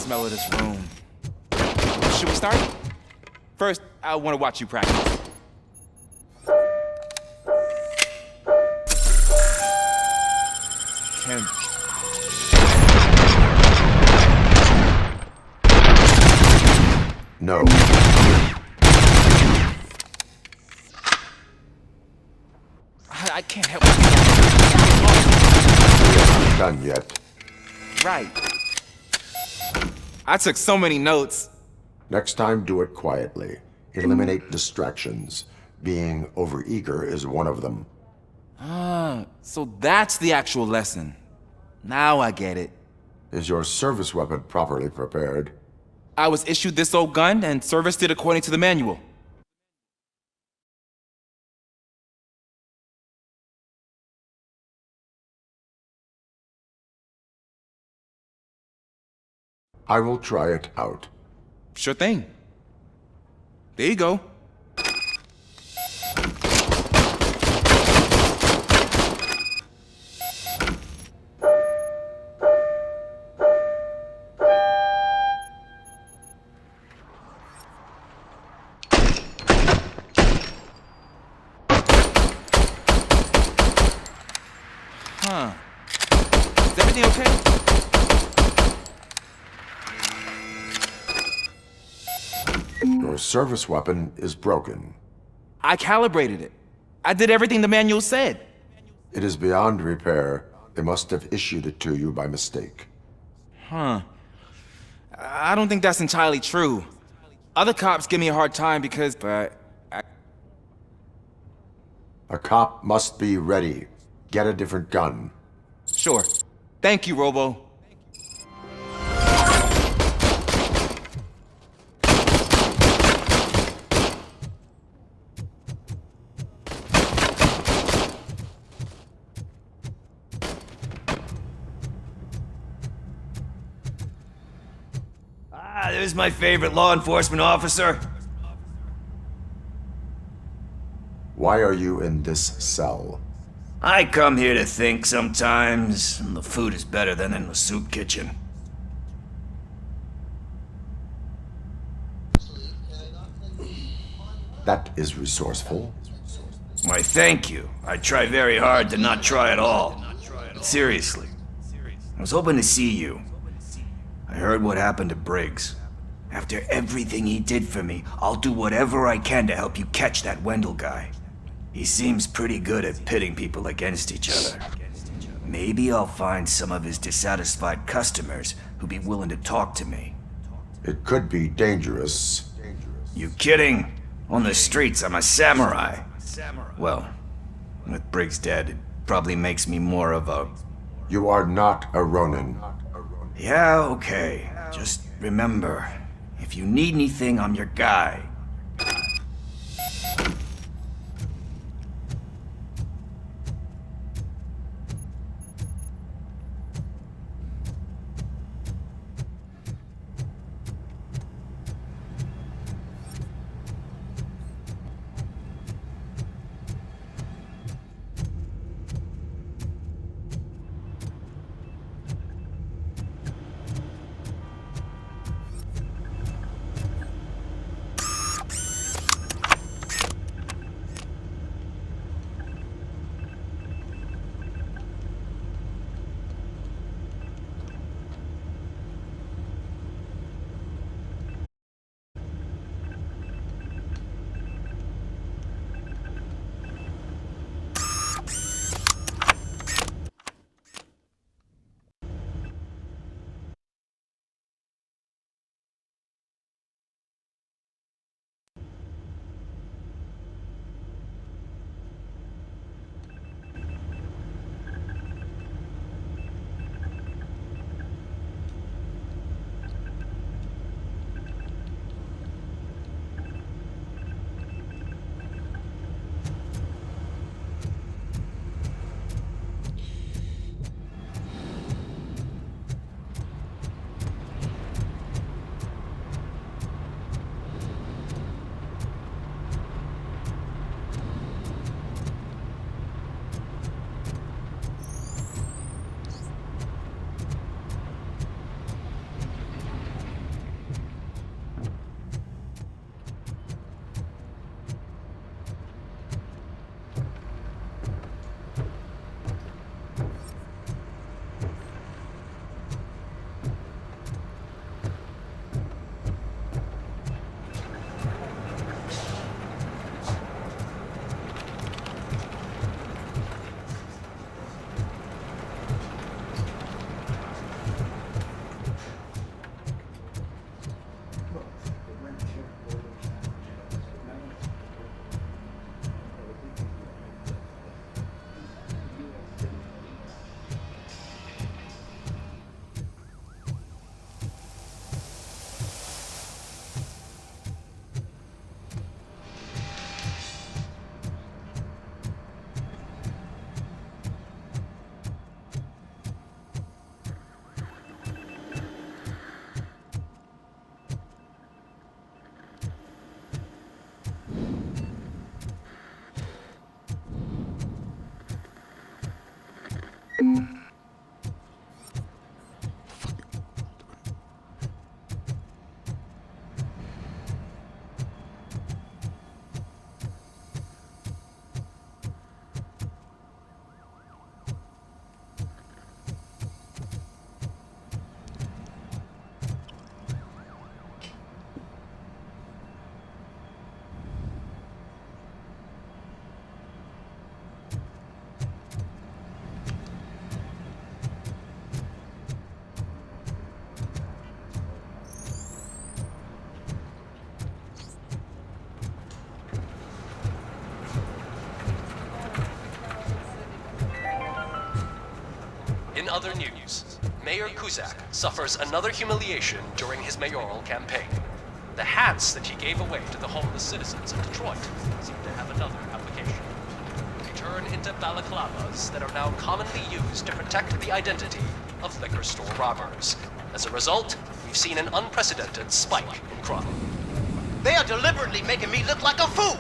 smell of this room. Should we start? First, I want to watch you practice. Kim. No. I can't help myself. We haven't done yet. Right. I took so many notes. Next time, do it quietly. Eliminate distractions. Being overeager is one of them. Ah, so that's the actual lesson. Now I get it. Is your service weapon properly prepared? I was issued this old gun and serviced it according to the manual. I will try it out. Sure thing. There you go. Huh. Is everything okay? Your service weapon is broken. I calibrated it. I did everything the manual said. It is beyond repair. They must have issued it to you by mistake. Huh. I don't think that's entirely true. Other cops give me a hard time because... A cop must be ready. Get a different gun. Sure. Thank you, Robo. There's my favorite law enforcement officer. Why are you in this cell? I come here to think sometimes, and the food is better than in the soup kitchen. That is resourceful. Why, thank you. I try very hard to not try at all. But seriously, I was hoping to see you. I heard what happened to Briggs. After everything he did for me, I'll do whatever I can to help you catch that Wendell guy. He seems pretty good at pitting people against each other. Maybe I'll find some of his dissatisfied customers who'd be willing to talk to me. It could be dangerous. You kidding? On the streets, I'm a samurai. Well, with Briggs dead, it probably makes me more of a... You are not a Ronin. Yeah, okay. Just remember, if you need anything, I'm your guy. other news, Mayor Kuzak suffers another humiliation during his mayoral campaign. The hats that he gave away to the homeless citizens of Detroit seem to have another application. They turn into balaclavas that are now commonly used to protect the identity of liquor store robbers. As a result, we've seen an unprecedented spike in crime. They are deliberately making me look like a fool!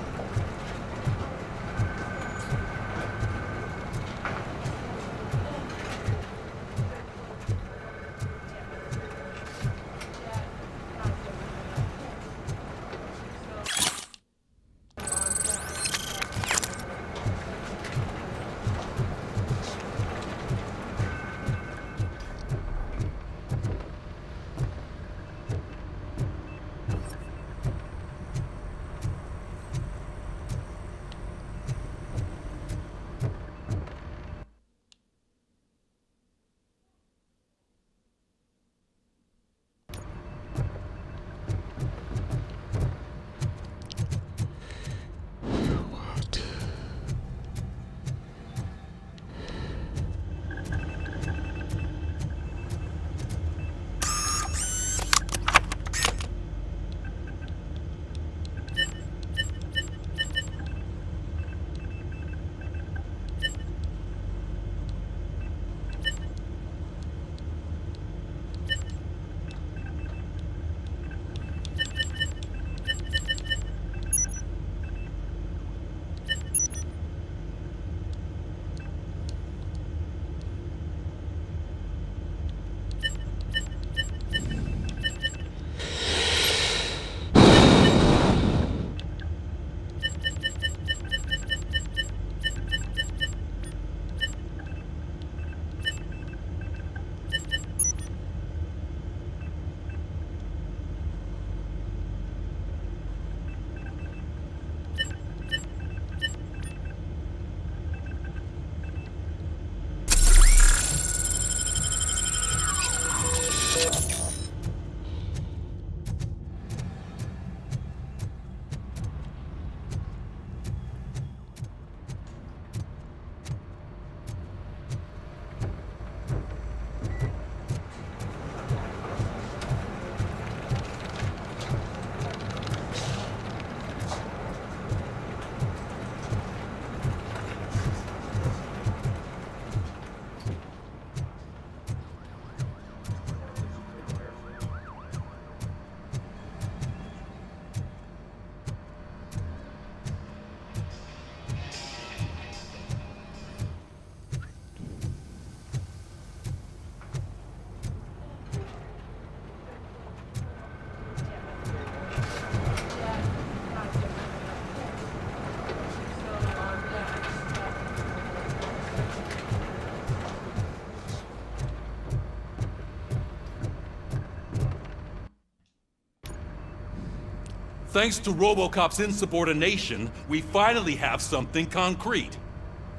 Thanks to RoboCop's insubordination, we finally have something concrete.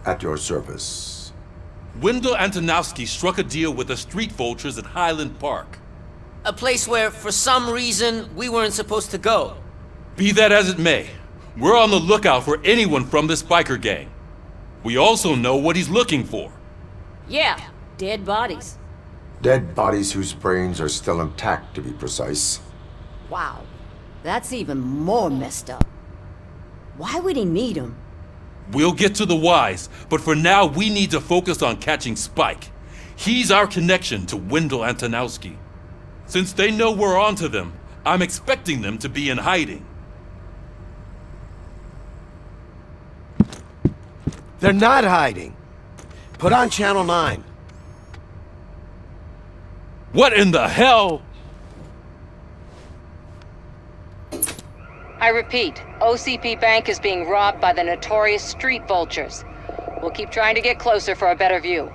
At your service. Wendell Antonowski struck a deal with the street vultures at Highland Park. A place where, for some reason, we weren't supposed to go. Be that as it may, we're on the lookout for anyone from this biker gang. We also know what he's looking for. Yeah, dead bodies. Dead bodies whose brains are still intact, to be precise. Wow, that's even more messed up. Why would he need them? We'll get to the whys, but for now we need to focus on catching Spike. He's our connection to Wendell Antonowski. Since they know we're onto them, I'm expecting them to be in hiding. They're not hiding. Put on Channel 9. What in the hell? I repeat, OCP Bank is being robbed by the notorious street vultures. We'll keep trying to get closer for a better view.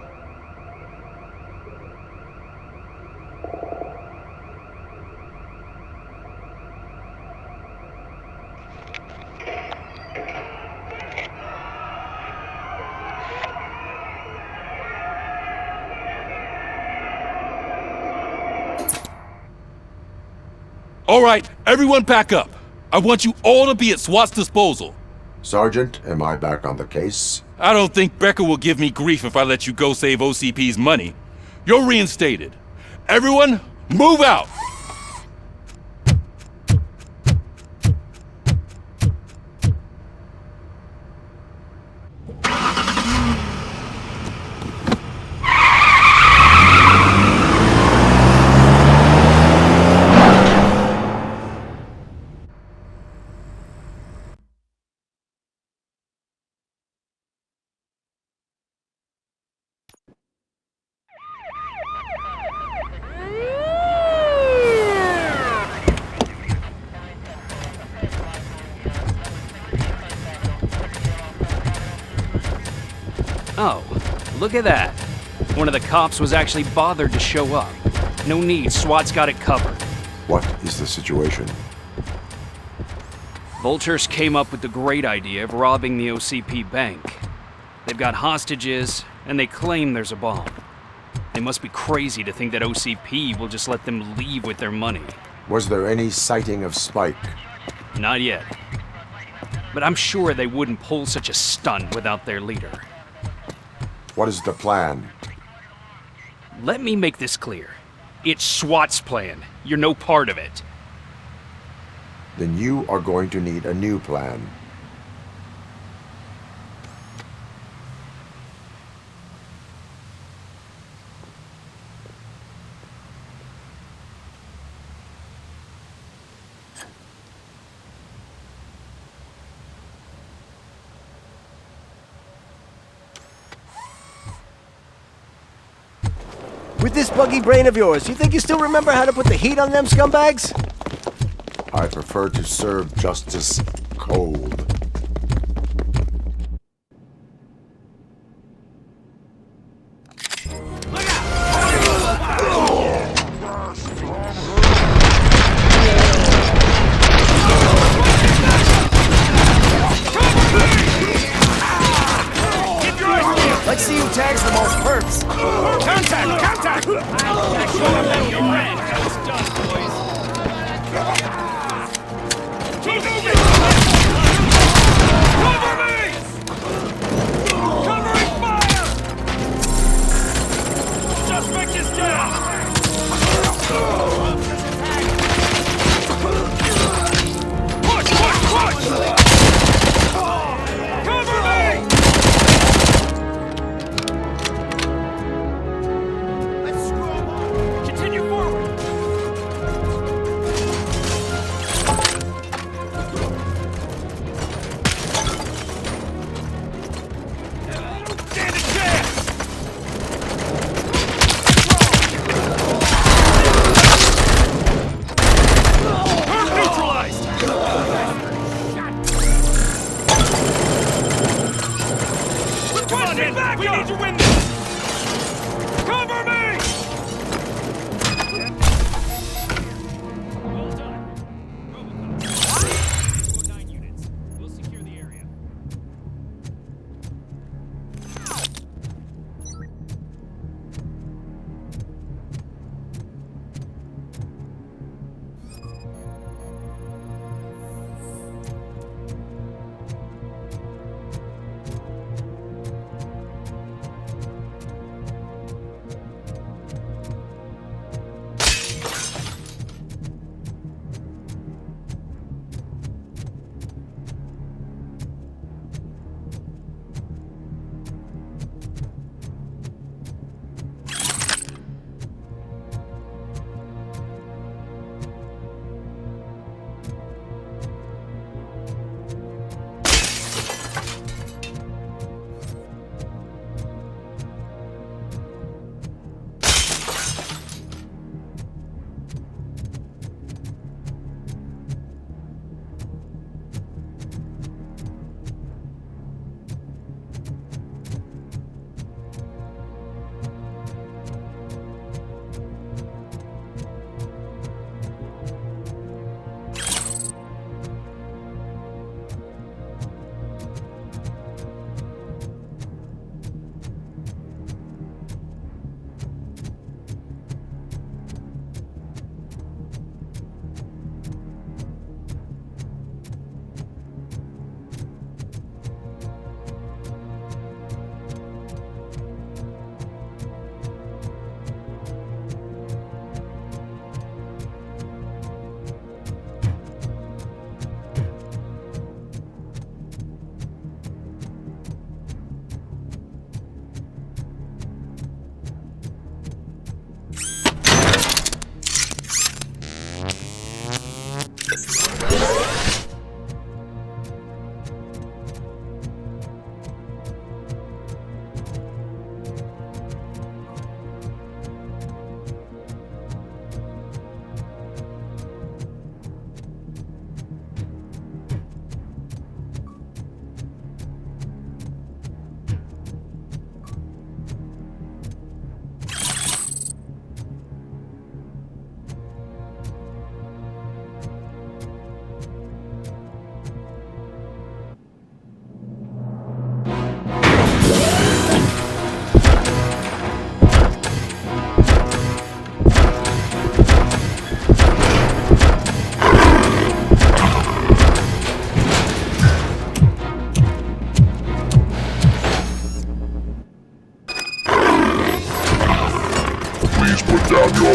All right, everyone pack up. I want you all to be at SWAT's disposal. Sergeant, am I back on the case? I don't think Becker will give me grief if I let you go save OCP's money. You're reinstated. Everyone, move out! Oh, look at that. One of the cops was actually bothered to show up. No need, SWAT's got it covered. What is the situation? Vultures came up with the great idea of robbing the OCP bank. They've got hostages, and they claim there's a bomb. They must be crazy to think that OCP will just let them leave with their money. Was there any sighting of Spike? Not yet. But I'm sure they wouldn't pull such a stunt without their leader. What is the plan? Let me make this clear. It's SWAT's plan. You're no part of it. Then you are going to need a new plan. With this buggy brain of yours, you think you still remember how to put the heat on them scumbags? I prefer to serve justice cold. Let's see who tags the most perps. Contact! Contact! Keep moving! Cover me! Covering fire! Suspect is down! Push! Push! Push! Cover me! Continue forward! Stand a chance! Turret neutralized! Come on, man! We need to win this! Cover me! Well done. Robocop. 9 units. We'll secure the area.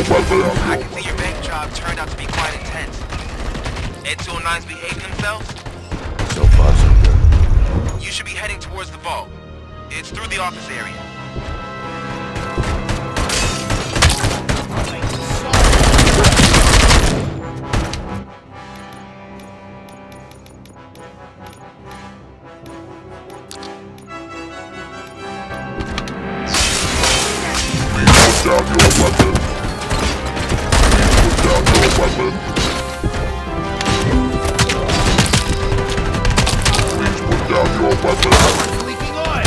I can see your bank job turned out to be quite intense. Ed 209's behaved themselves? So far, so good. You should be heading towards the vault. It's through the office area. Down your weapon. Put down your weapon. Please put down your weapon. Leaking oil!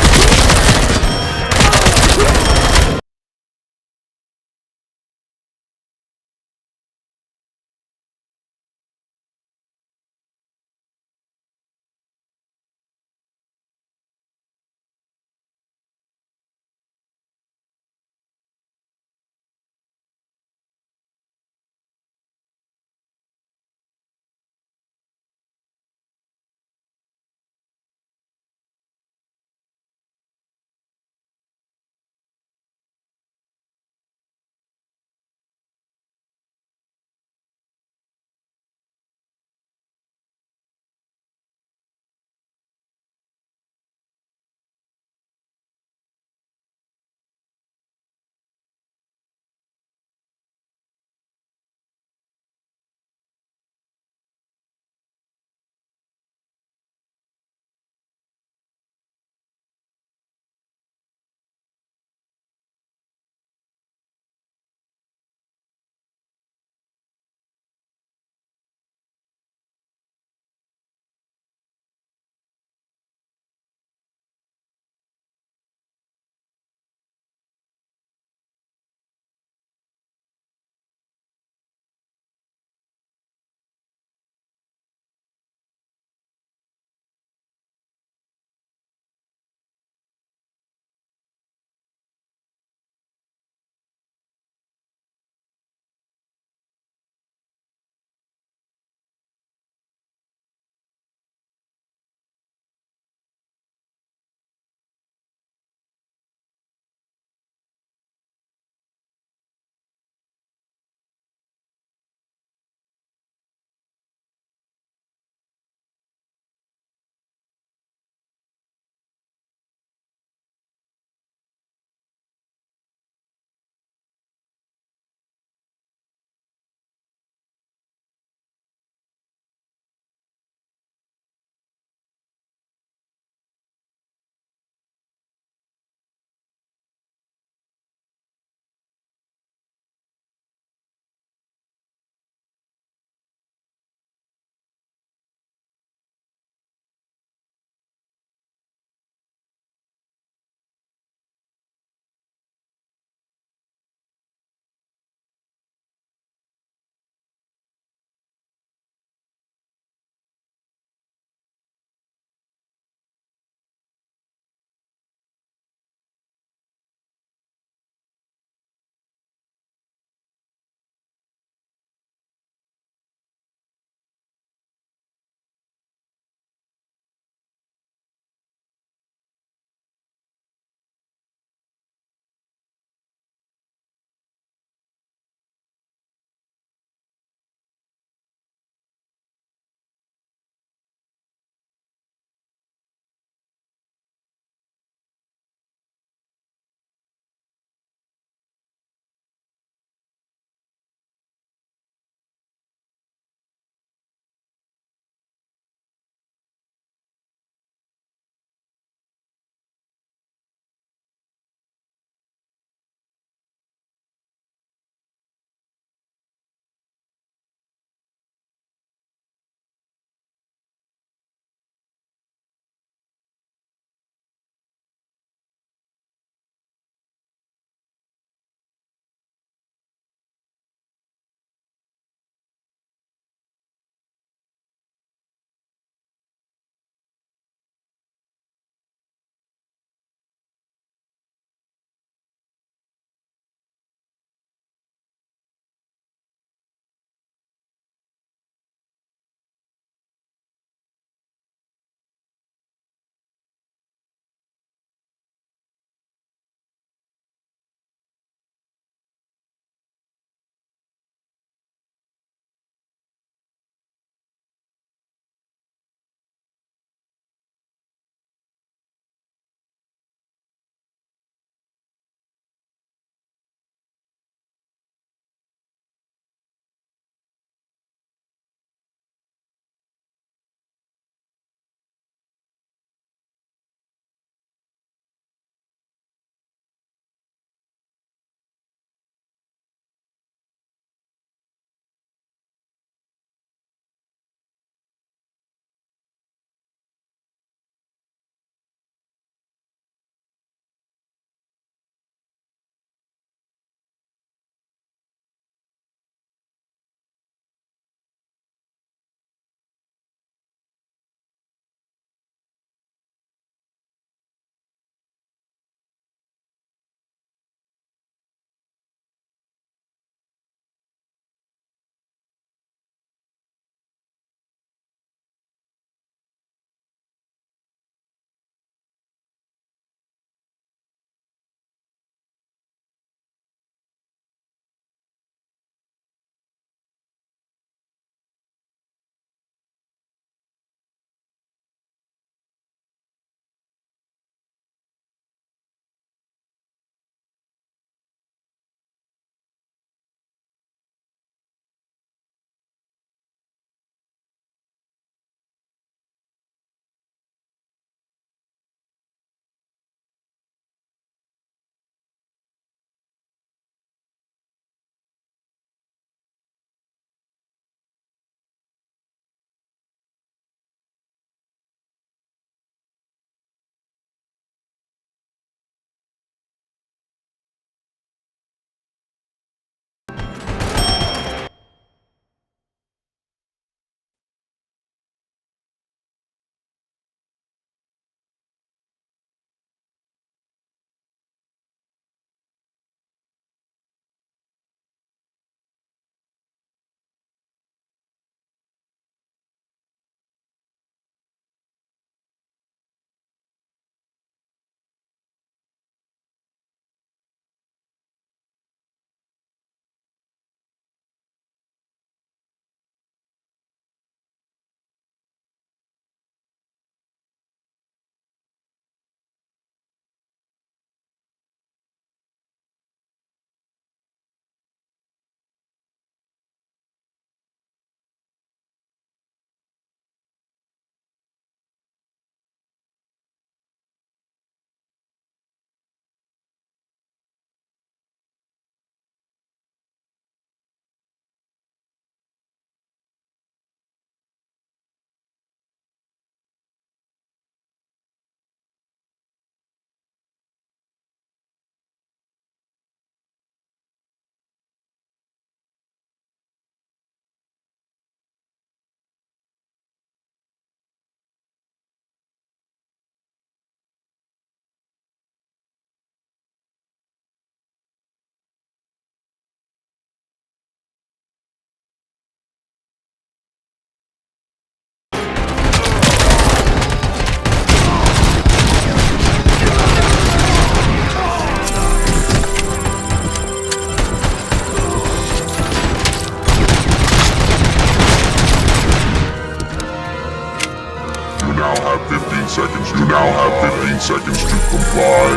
You now have 15 seconds to comply.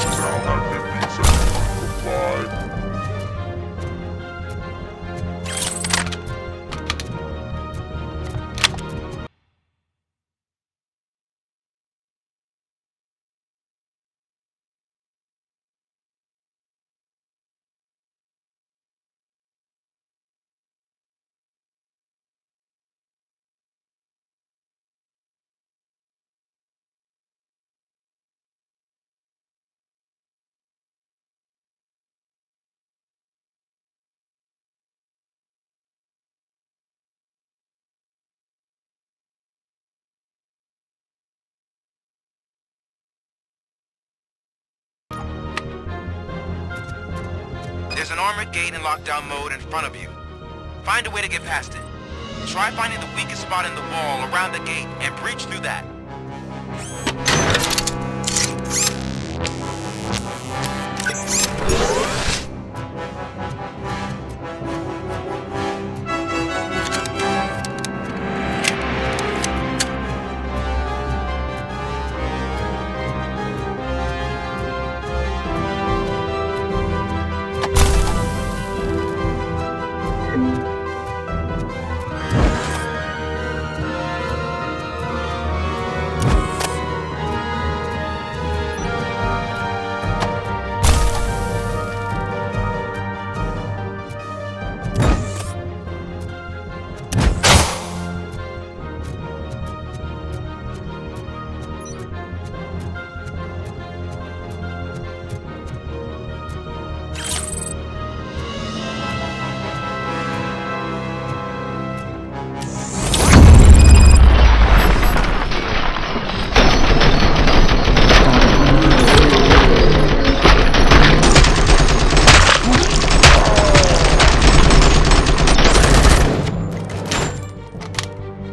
You now have 15 seconds to comply. There's an armored gate in lockdown mode in front of you. Find a way to get past it. Try finding the weakest spot in the wall around the gate and breach through that.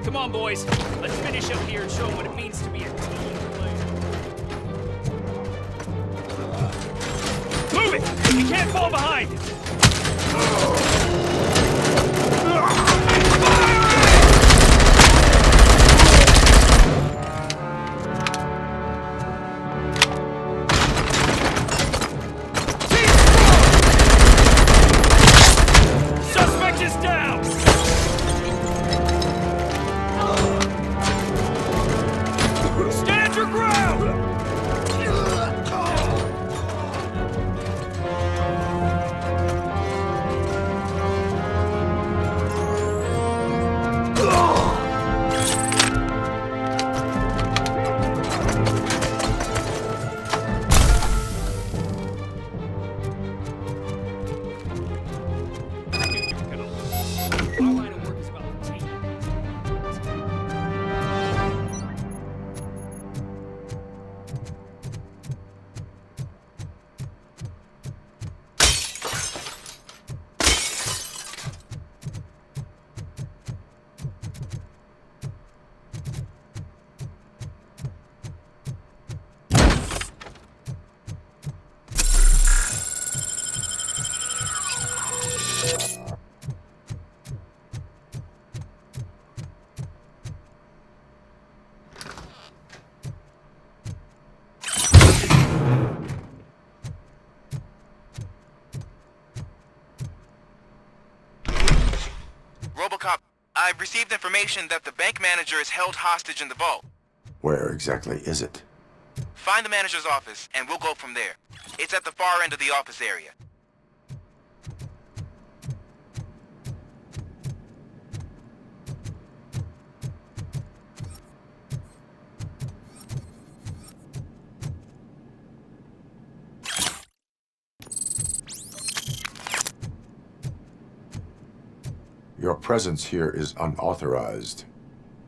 Come on, boys. Let's finish up here and show them what it means to be a team player. Move it! You can't fall behind! Suspect is down! Stand your ground! Our line of work is about the team. RoboCop, I've received information that the bank manager is held hostage in the vault. Where exactly is it? Find the manager's office, and we'll go from there. It's at the far end of the office area. Your presence here is unauthorized.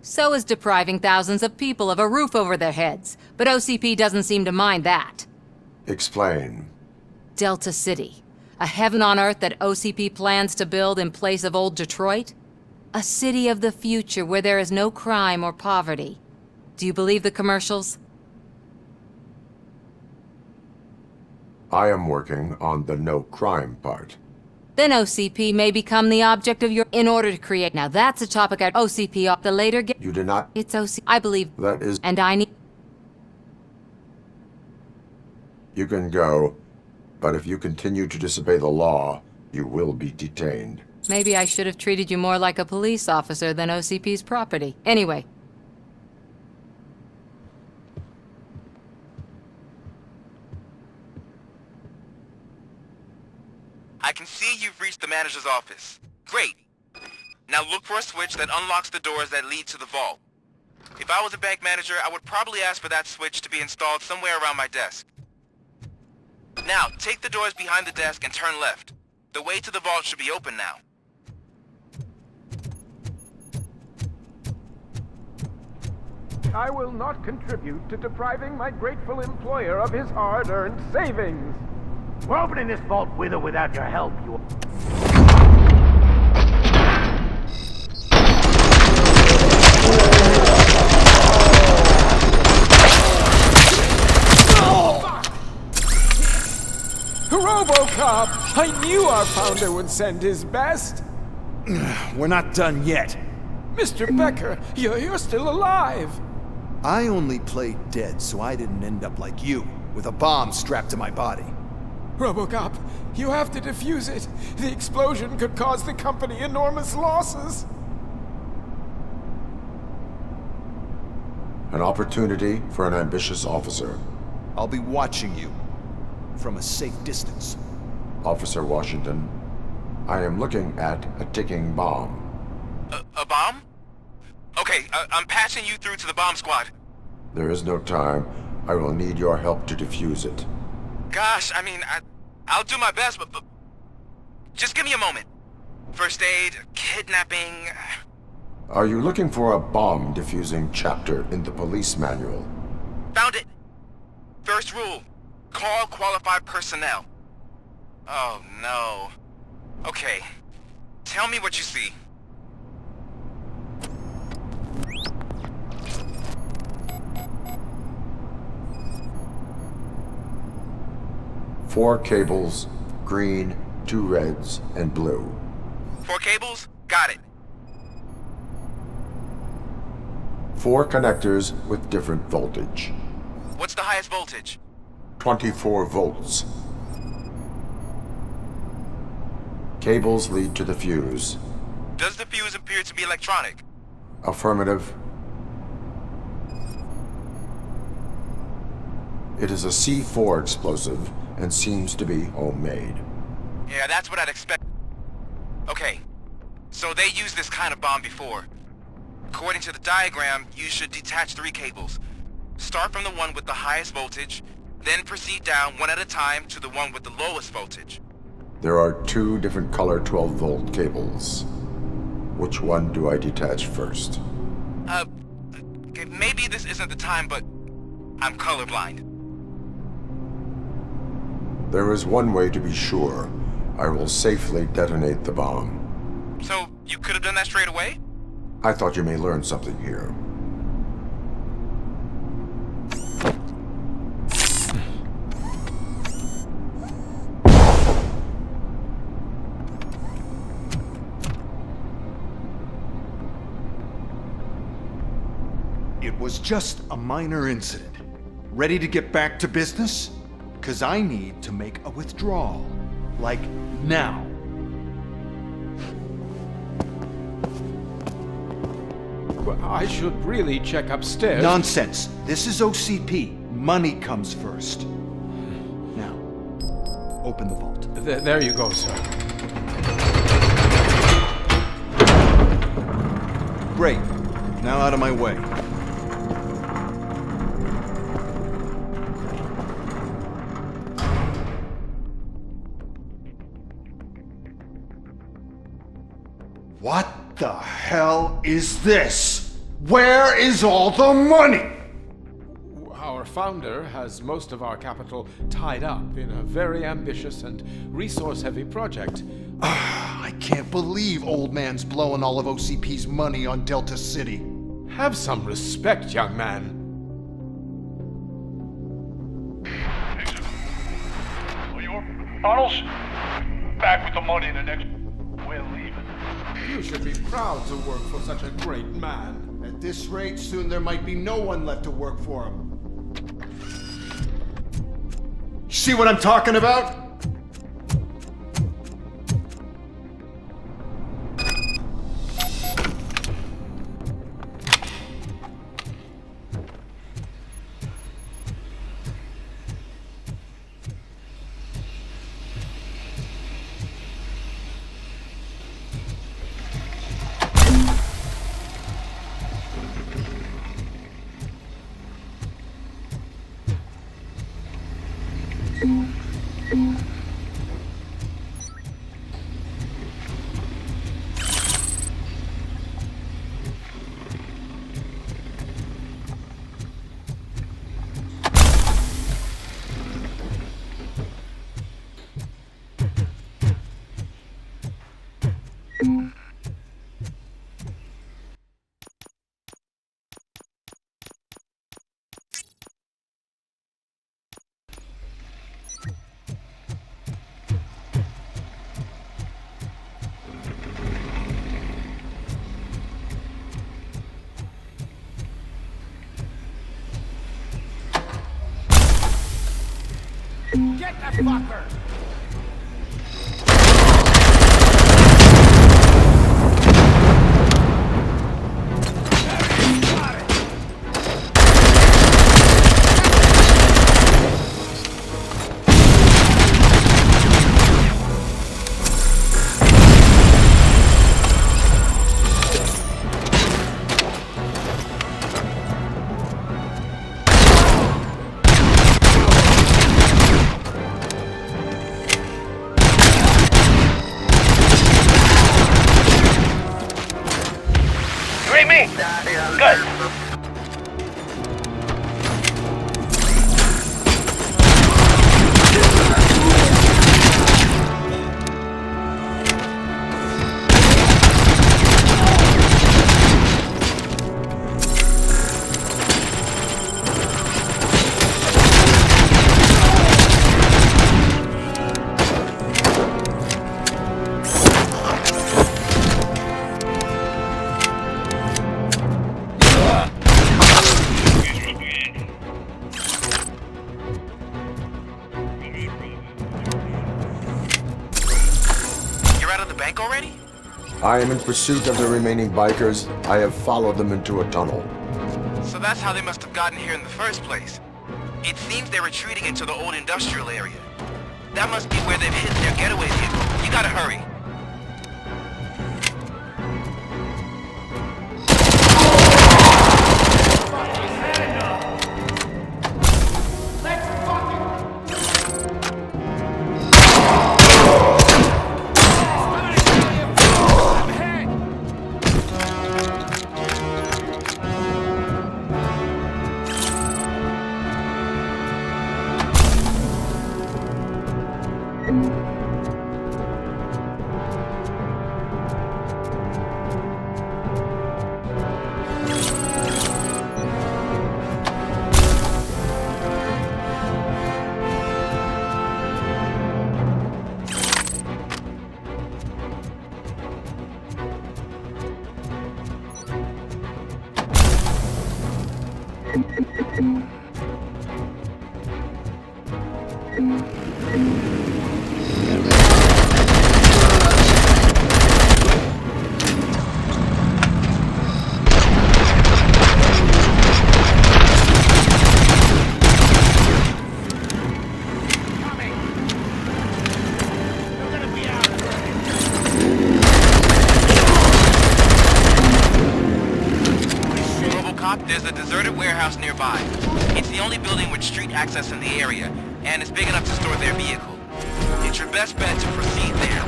So is depriving thousands of people of a roof over their heads. But OCP doesn't seem to mind that. Explain. Delta City. A heaven on earth that OCP plans to build in place of old Detroit? A city of the future where there is no crime or poverty. Do you believe the commercials? I am working on the no crime part. then OCP may become the object of your... In order to create... Now that's a topic at OCP off the later... You did not... It's OC... I believe... That is... And I need... You can go, but if you continue to disobey the law, you will be detained. Maybe I should have treated you more like a police officer than OCP's property. Anyway. I can see you've reached the manager's office. Great. Now look for a switch that unlocks the doors that lead to the vault. If I was a bank manager, I would probably ask for that switch to be installed somewhere around my desk. Now, take the doors behind the desk and turn left. The way to the vault should be open now. I will not contribute to depriving my grateful employer of his hard-earned savings. We're opening this vault with or without your help, you... RoboCop! I knew our founder would send his best! We're not done yet. Mr. Becker, you're still alive! I only played dead so I didn't end up like you, with a bomb strapped to my body. RoboCop, you have to defuse it. The explosion could cause the company enormous losses. An opportunity for an ambitious officer. I'll be watching you from a safe distance. Officer Washington, I am looking at a ticking bomb. A bomb? Okay, I'm passing you through to the bomb squad. There is no time. I will need your help to defuse it. Gosh, I mean, I'll do my best, but just give me a moment. First aid, kidnapping... Are you looking for a bomb defusing chapter in the police manual? Found it! First rule, call qualified personnel. Oh no. Okay, tell me what you see. Four cables, green, 2 reds, and blue. 4 cables? Got it. 4 connectors with different voltage. What's the highest voltage? 24 volts. Cables lead to the fuse. Does the fuse appear to be electronic? Affirmative. It is a C4 explosive and seems to be homemade. Yeah, that's what I'd expect. Okay, so they used this kind of bomb before. According to the diagram, you should detach 3 cables. Start from the one with the highest voltage, then proceed down one at a time to the one with the lowest voltage. There are 2 different color 12-volt cables. Which one do I detach first? Okay, maybe this isn't the time, but I'm colorblind. There is one way to be sure. I will safely detonate the bomb. So, you could have done that straight away? I thought you may learn something here. It was just a minor incident. Ready to get back to business? 'Cause I need to make a withdrawal. Like, now. Well, I should really check upstairs. Nonsense. This is OCP. Money comes first. Now, open the vault. There you go, sir. Great. Now out of my way. What the hell is this? Where is all the money? Our founder has most of our capital tied up in a very ambitious and resource-heavy project. I can't believe old man's blowing all of OCP's money on Delta City. Have some respect, young man. Bottles? back with the money in the next... We're leaving. You should be proud to work for such a great man. At this rate, soon there might be no one left to work for him. See what I'm talking about? Get that fucker! Good. I am in pursuit of the remaining bikers. I have followed them into a tunnel. So that's how they must have gotten here in the first place. It seems they're retreating into the old industrial area. That must be where they've hidden their getaway vehicle. You gotta hurry. There's a deserted warehouse nearby. It's the only building with street access in the area, and it's big enough to store their vehicle. It's your best bet to proceed there.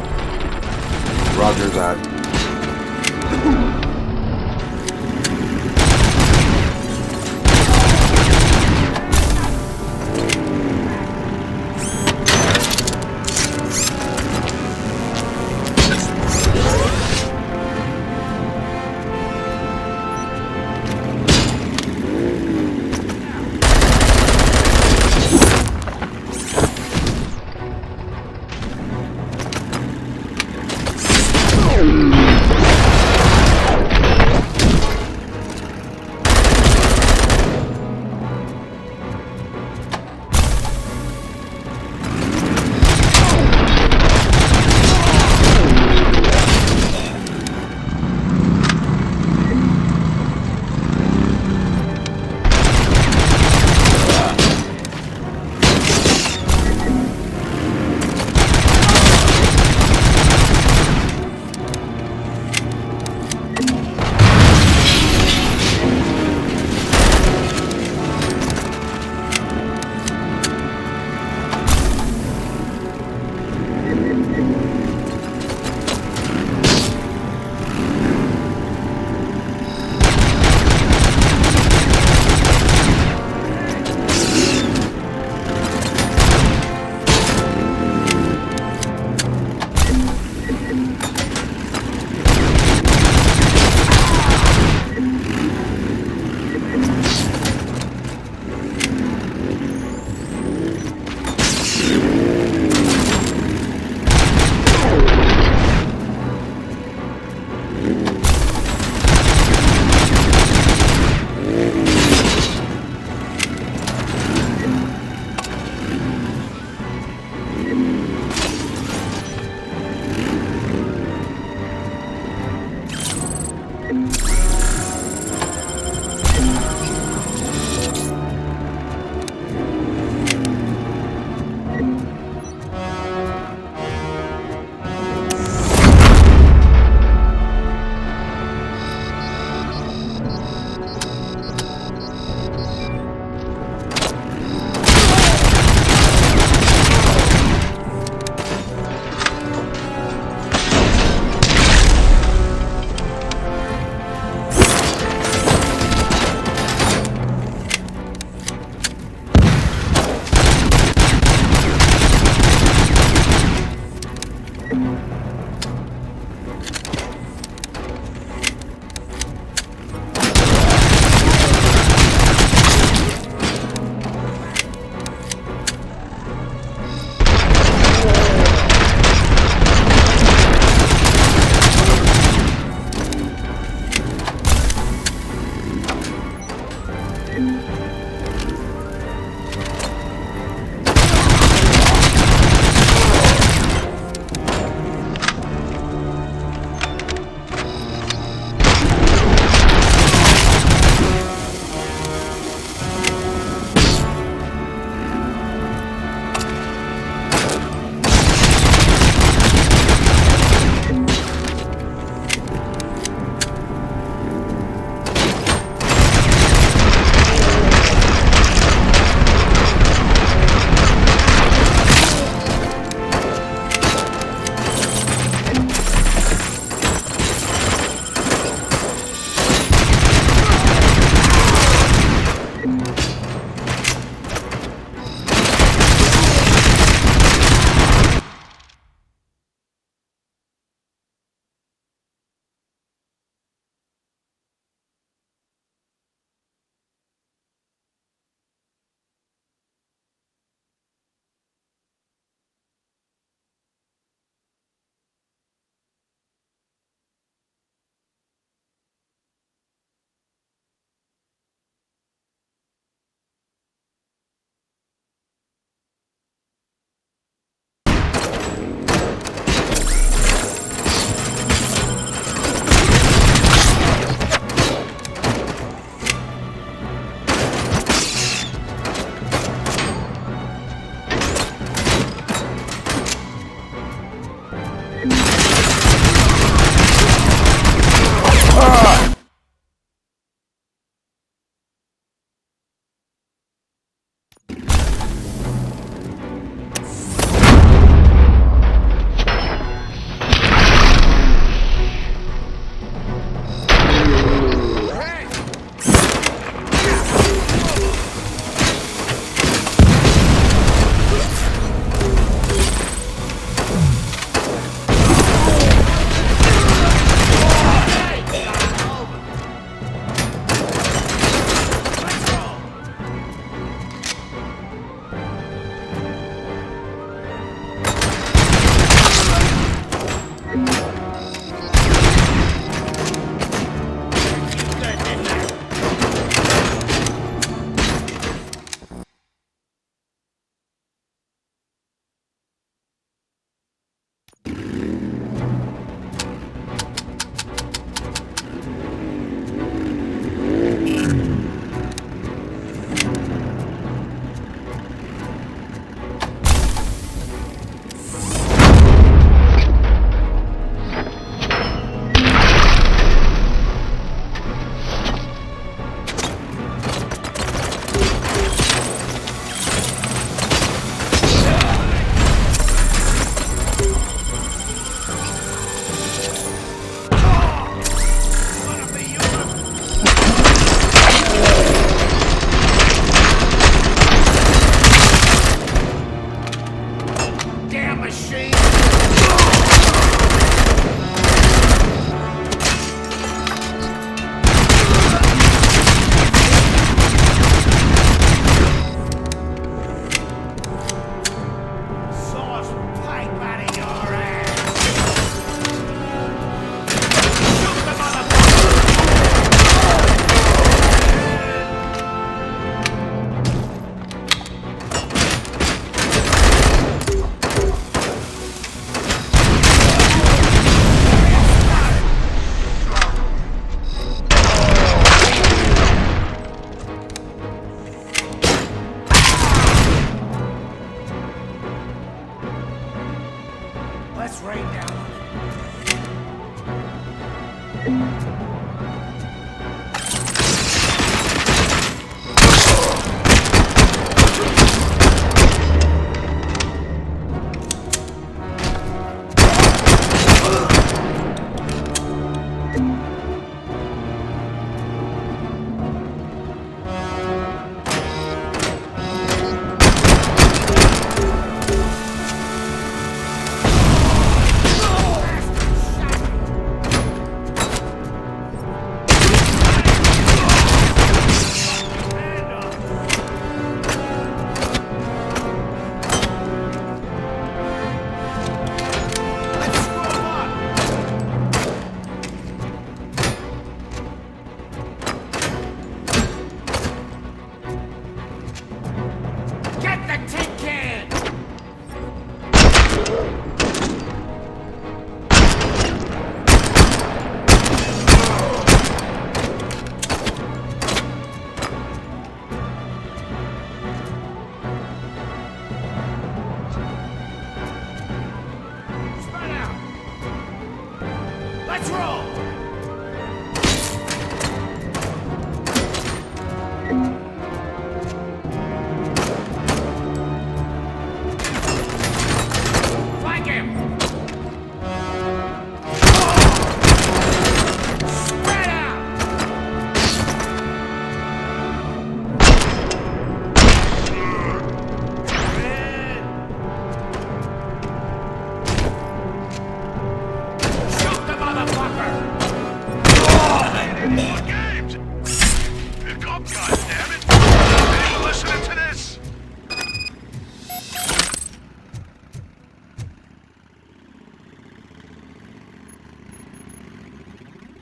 Roger that.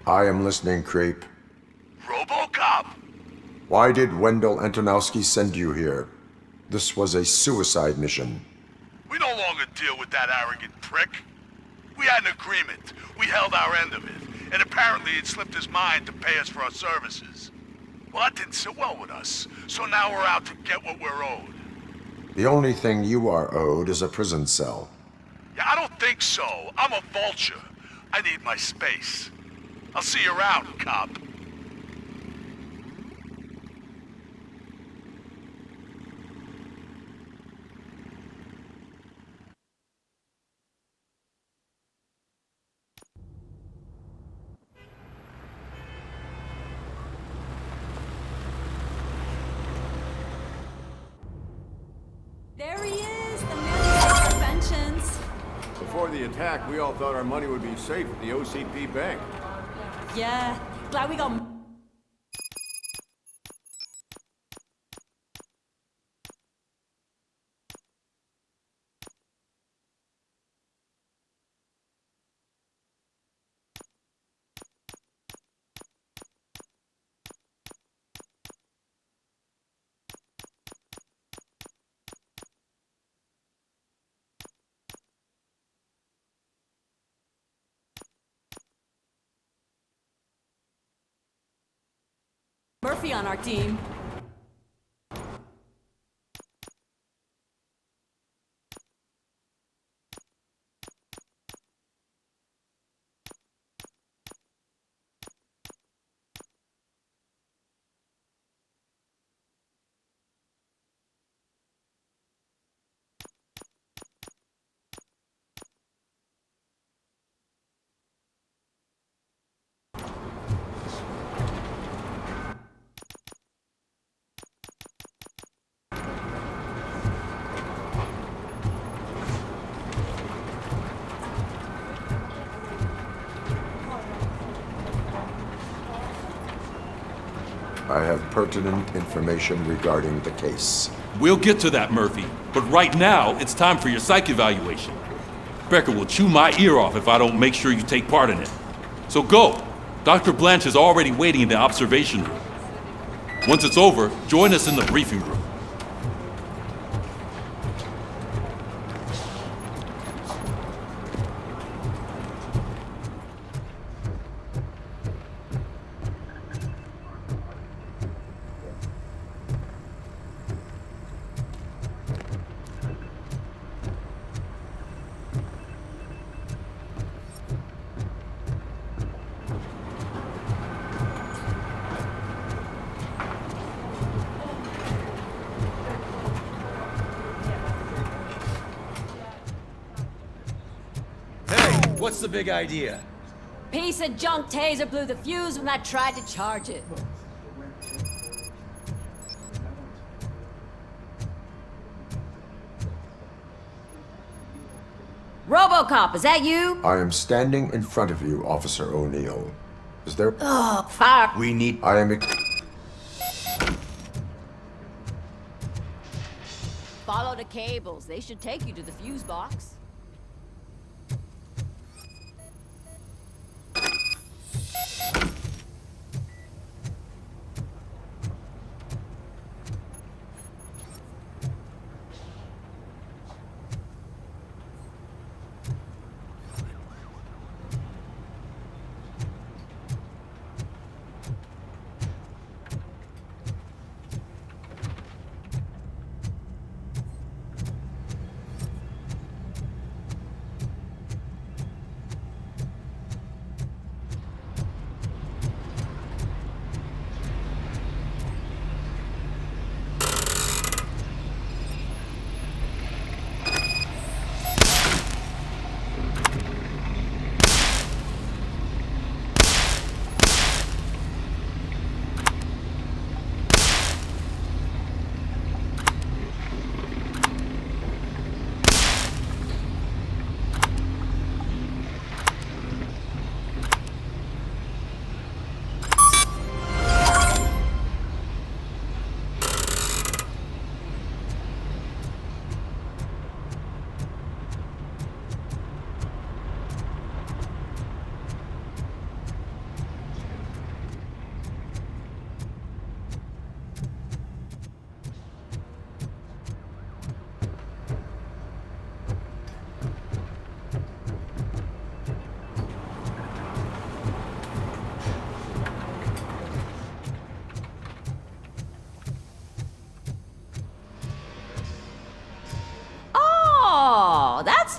I am listening, Creep. RoboCop! Why did Wendell Antonowski send you here? This was a suicide mission. We no longer deal with that arrogant prick. We had an agreement. We held our end of it. And apparently it slipped his mind to pay us for our services. Well, that didn't sit well with us. So now we're out to get what we're owed. The only thing you are owed is a prison cell. Yeah, I don't think so. I'm a vulture. I need my space. I'll see you around, cop. There he is, the man of inventions. Before the attack, we all thought our money would be safe at the OCP bank. Yeah, glad we got... Murphy on our team. I have pertinent information regarding the case. We'll get to that, Murphy. But right now, it's time for your psych evaluation. Becker will chew my ear off if I don't make sure you take part in it. So go. Dr. Blanche is already waiting in the observation room. Once it's over, join us in the briefing room. What's the big idea? Piece of junk taser blew the fuse when I tried to charge it. RoboCop, is that you? I am standing in front of you, Officer O'Neill. Is there... Oh, fuck. We need... I am... Follow the cables. They should take you to the fuse box.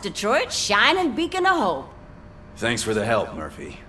Detroit's shining beacon of hope. Thanks for the help, Murphy.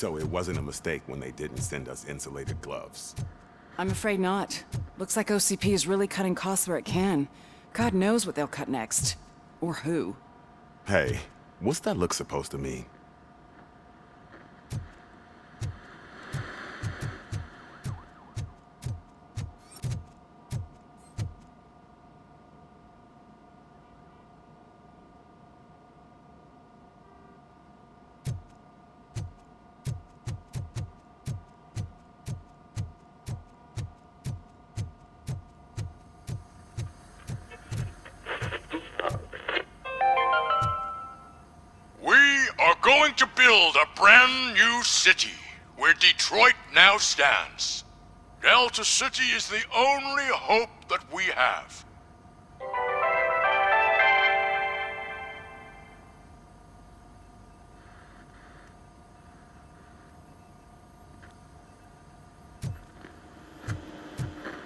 So it wasn't a mistake when they didn't send us insulated gloves. I'm afraid not. Looks like OCP is really cutting costs where it can. God knows what they'll cut next. Or who. Hey, what's that look supposed to mean? Going to build a brand new city where Detroit now stands. Delta City is the only hope that we have.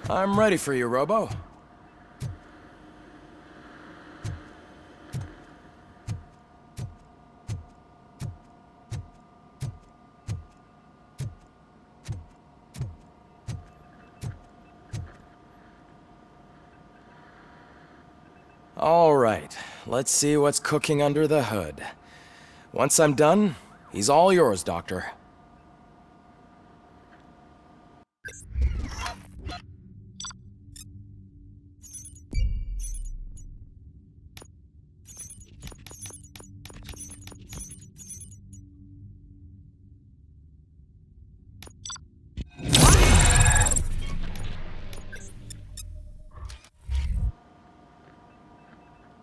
I'm ready for you, Robo. All right, let's see what's cooking under the hood. Once I'm done, he's all yours, Doctor.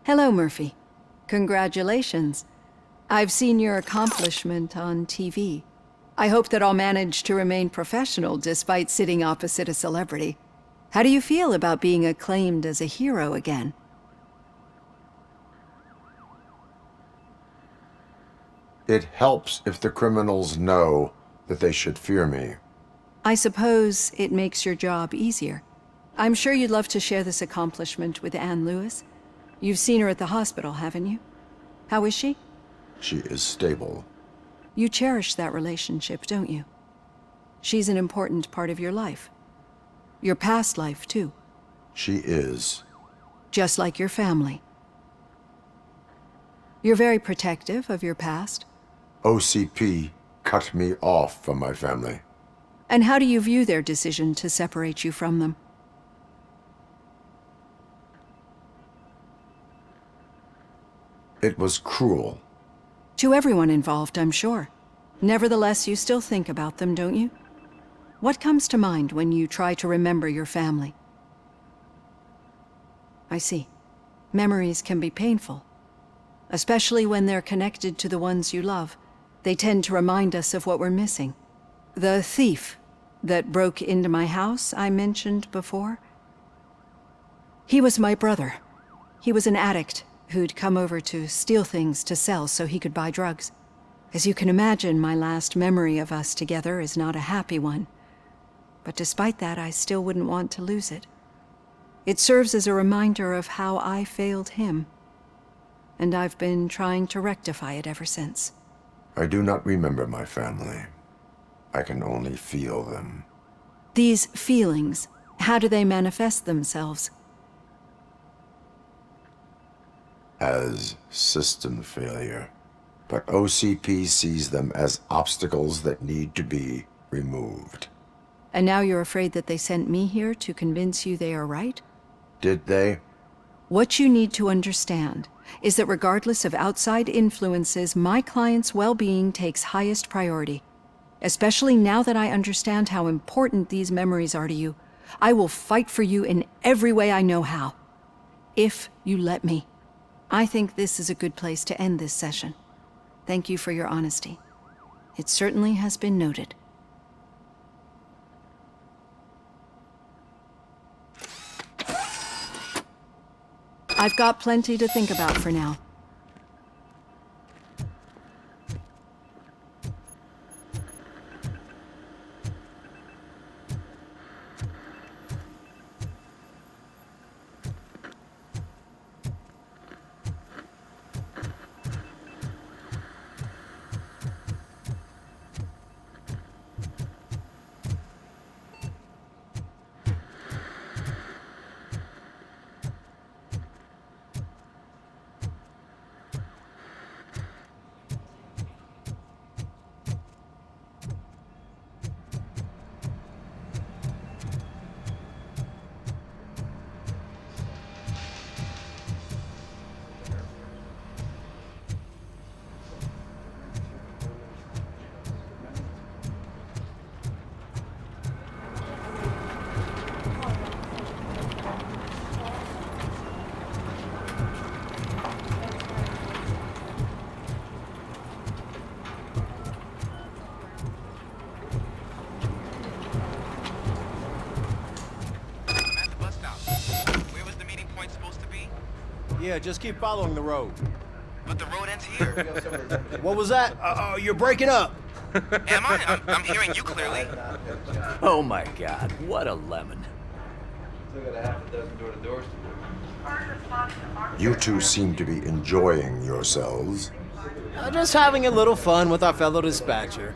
Hello, Murphy. Congratulations. I've seen your accomplishment on TV. I hope that I'll manage to remain professional despite sitting opposite a celebrity. How do you feel about being acclaimed as a hero again? It helps if the criminals know that they should fear me. I suppose it makes your job easier. I'm sure you'd love to share this accomplishment with Anne Lewis. You've seen her at the hospital, haven't you? How is she? She is stable. You cherish that relationship, don't you? She's an important part of your life. Your past life, too. She is. Just like your family. You're very protective of your past. OCP cut me off from my family. And how do you view their decision to separate you from them? It was cruel. To everyone involved, I'm sure. Nevertheless, you still think about them, don't you? What comes to mind when you try to remember your family? I see. Memories can be painful. Especially when they're connected to the ones you love. They tend to remind us of what we're missing. The thief that broke into my house I mentioned before? He was my brother. He was an addict who'd come over to steal things to sell so he could buy drugs. As you can imagine, my last memory of us together is not a happy one. But despite that, I still wouldn't want to lose it. It serves as a reminder of how I failed him. And I've been trying to rectify it ever since. I do not remember my family. I can only feel them. These feelings, how do they manifest themselves? As system failure. But OCP sees them as obstacles that need to be removed. And now you're afraid that they sent me here to convince you they are right? Did they? What you need to understand is that regardless of outside influences, my client's well-being takes highest priority. Especially now that I understand how important these memories are to you, I will fight for you in every way I know how. If you let me. I think this is a good place to end this session. Thank you for your honesty. It certainly has been noted. I've got plenty to think about for now. Yeah, just keep following the road. But the road ends here. What was that? You're breaking up. Am I? I'm hearing you clearly. Oh my god, what a lemon. Still got a half a dozen door-to-doors to do. You two seem to be enjoying yourselves. Just having a little fun with our fellow dispatcher.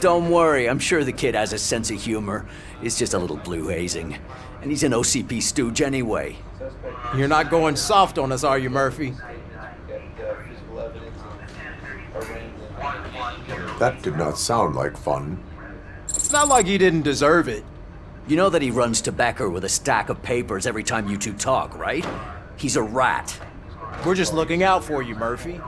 Don't worry, I'm sure the kid has a sense of humor. It's just a little blue hazing. And he's an OCP stooge anyway. You're not going soft on us, are you, Murphy? That did not sound like fun. It's not like he didn't deserve it. You know that he runs tobacco with a stack of papers every time you two talk, right? He's a rat. We're just looking out for you, Murphy.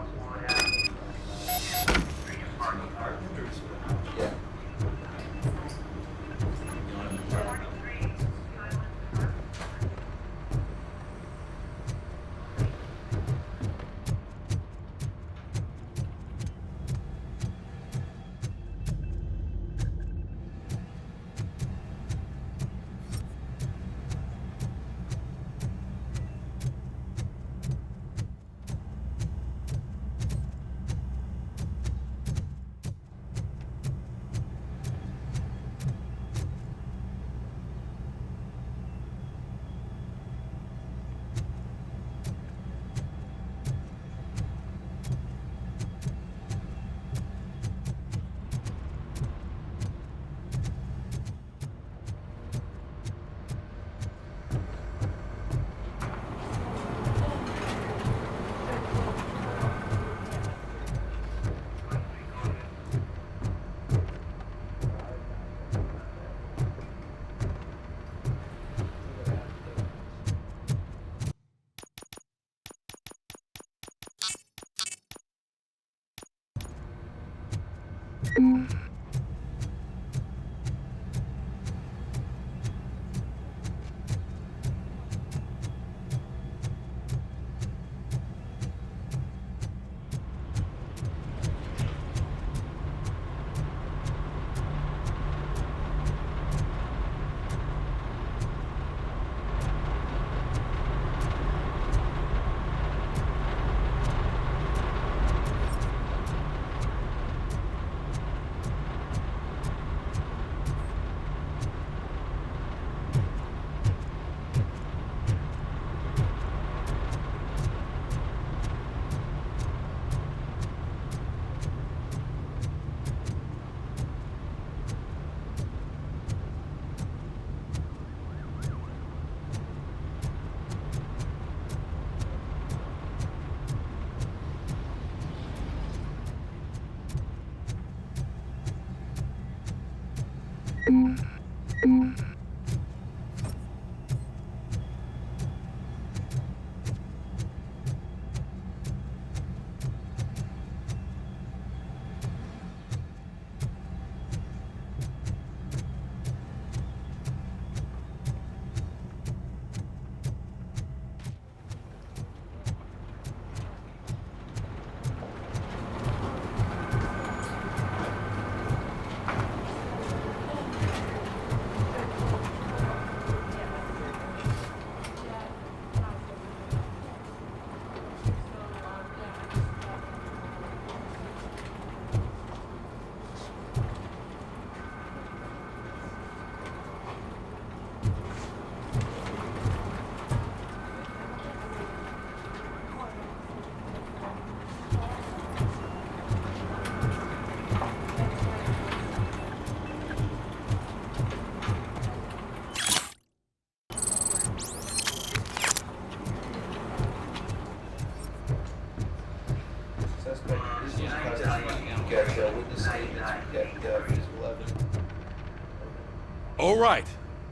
All right.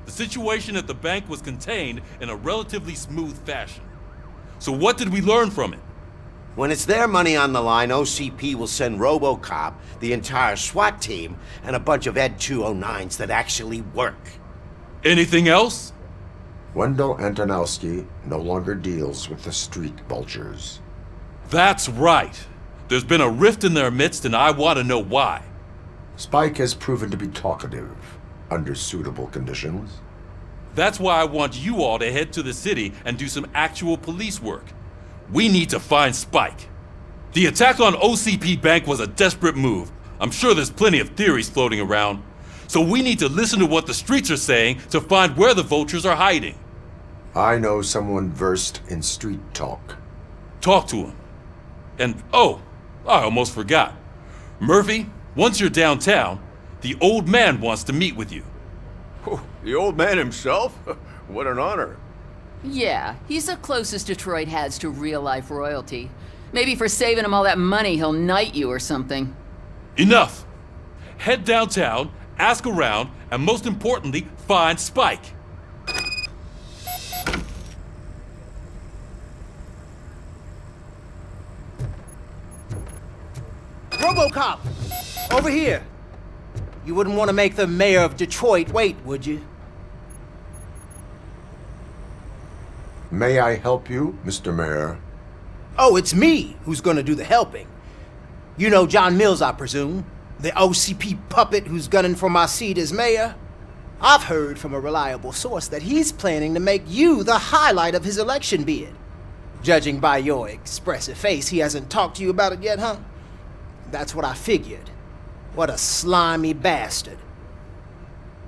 The situation at the bank was contained in a relatively smooth fashion. So what did we learn from it? When it's their money on the line, OCP will send RoboCop, the entire SWAT team, and a bunch of Ed 209s that actually work. Anything else? Wendell Antonowski no longer deals with the street vultures. That's right. There's been a rift in their midst, and I want to know why. Spike has proven to be talkative under suitable conditions. That's why I want you all to head to the city and do some actual police work. We need to find Spike. The attack on OCP Bank was a desperate move. I'm sure there's plenty of theories floating around. So we need to listen to what the streets are saying to find where the vultures are hiding. I know someone versed in street talk. Talk to him. And oh, I almost forgot. Murphy, once you're downtown, the old man wants to meet with you. Oh, the old man himself? What an honor. Yeah, he's the closest Detroit has to real-life royalty. Maybe for saving him all that money, he'll knight you or something. Enough! Head downtown, ask around, and most importantly, find Spike. RoboCop! Over here! You wouldn't want to make the mayor of Detroit wait, would you? May I help you, Mr. Mayor? Oh, it's me who's gonna do the helping. You know John Mills, I presume? The OCP puppet who's gunning for my seat as mayor? I've heard from a reliable source that he's planning to make you the highlight of his election bid. Judging by your expressive face, he hasn't talked to you about it yet, huh? That's what I figured. What a slimy bastard.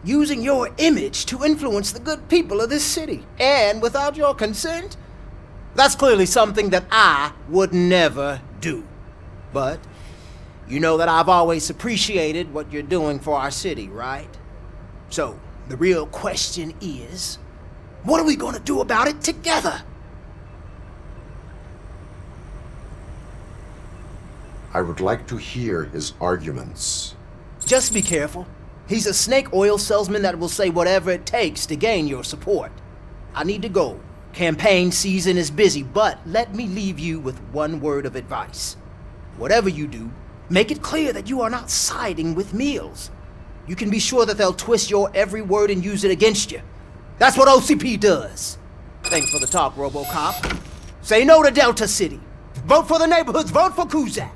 Using your image to influence the good people of this city, and without your consent? That's clearly something that I would never do. But you know that I've always appreciated what you're doing for our city, right? So, the real question is, what are we gonna do about it together? I would like to hear his arguments. Just be careful. He's a snake oil salesman that will say whatever it takes to gain your support. I need to go. Campaign season is busy, but let me leave you with one word of advice. Whatever you do, make it clear that you are not siding with Mills. You can be sure that they'll twist your every word and use it against you. That's what OCP does. Thanks for the talk, RoboCop. Say no to Delta City. Vote for the neighborhoods. Vote for Kuzak.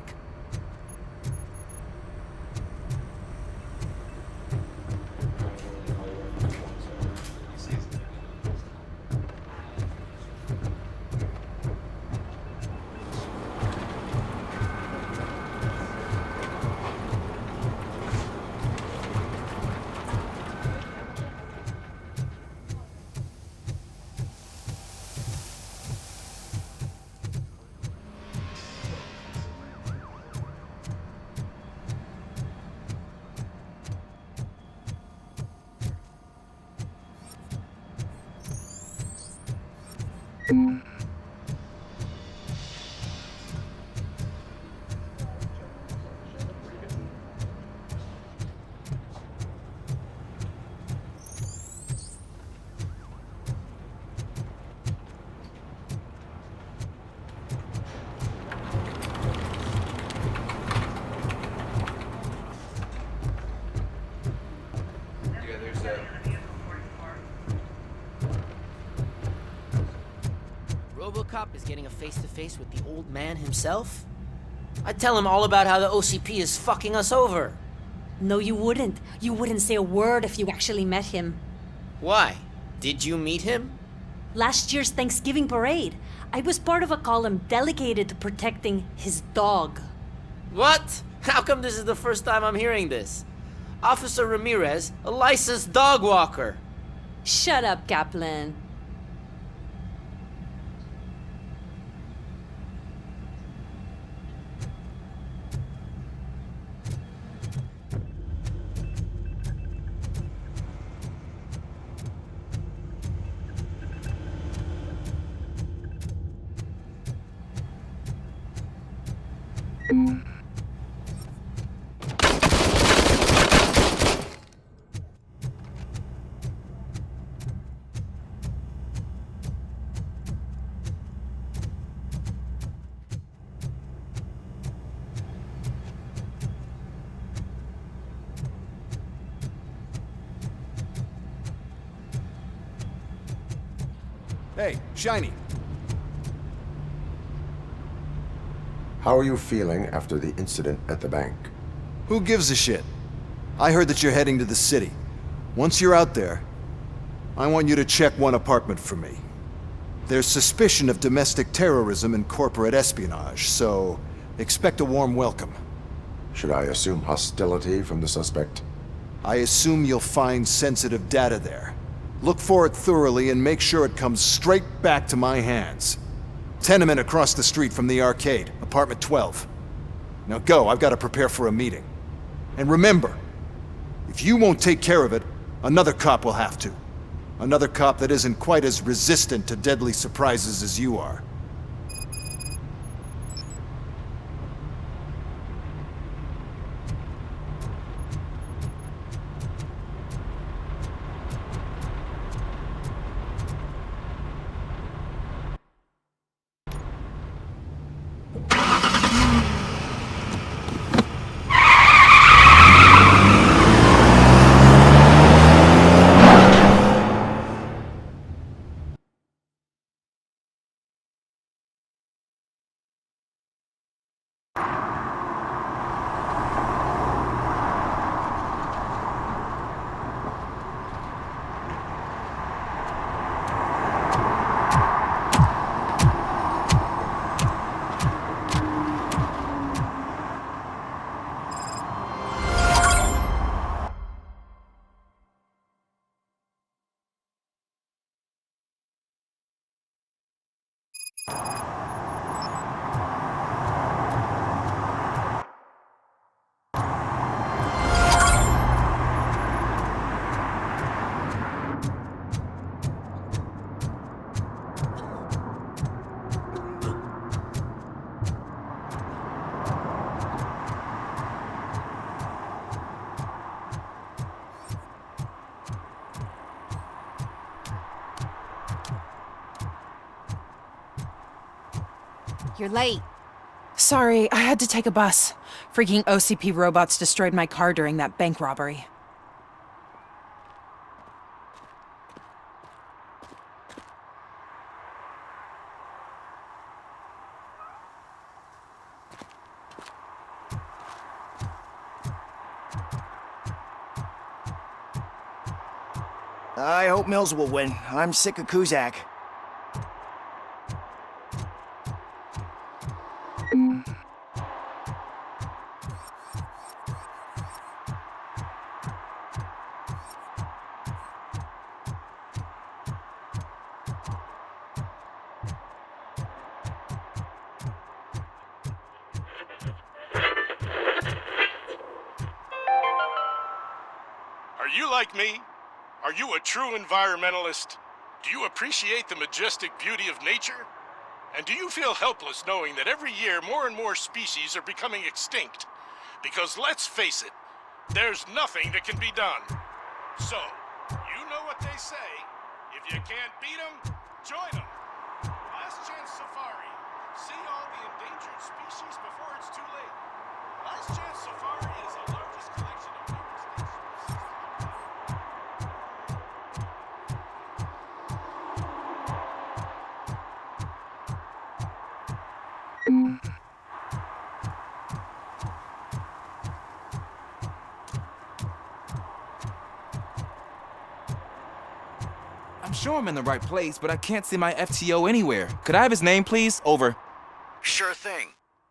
RoboCop is getting a face-to-face with the old man himself? I'd tell him all about how the OCP is fucking us over. No, you wouldn't. You wouldn't say a word if you actually met him. Why? Did you meet him? Last year's Thanksgiving parade, I was part of a column dedicated to protecting his dog. What? How come this is the first time I'm hearing this? Officer Ramirez, a licensed dog walker. Shut up, Kaplan. Hey, Shiny. How are you feeling after the incident at the bank? Who gives a shit? I heard that you're heading to the city. Once you're out there, I want you to check one apartment for me. There's suspicion of domestic terrorism and corporate espionage, so expect a warm welcome. Should I assume hostility from the suspect? I assume you'll find sensitive data there. Look for it thoroughly and make sure it comes straight back to my hands. Tenement across the street from the arcade, apartment 12. Now go, I've got to prepare for a meeting. And remember, if you won't take care of it, another cop will have to. Another cop that isn't quite as resistant to deadly surprises as you are. You're late. Sorry, I had to take a bus. Freaking OCP robots destroyed my car during that bank robbery. I hope Mills will win. I'm sick of Kuzak. Are you like me? Are you a true environmentalist? Do you appreciate the majestic beauty of nature? And do you feel helpless knowing that every year more and more species are becoming extinct? Because let's face it, there's nothing that can be done. So, you know what they say. If you can't beat them, join them. Last Chance Safari. See all the endangered species before it's too late. Last Chance Safari is the largest collection of I'm sure I'm in the right place, but I can't see my FTO anywhere. Could I have his name, please? Over. Sure thing.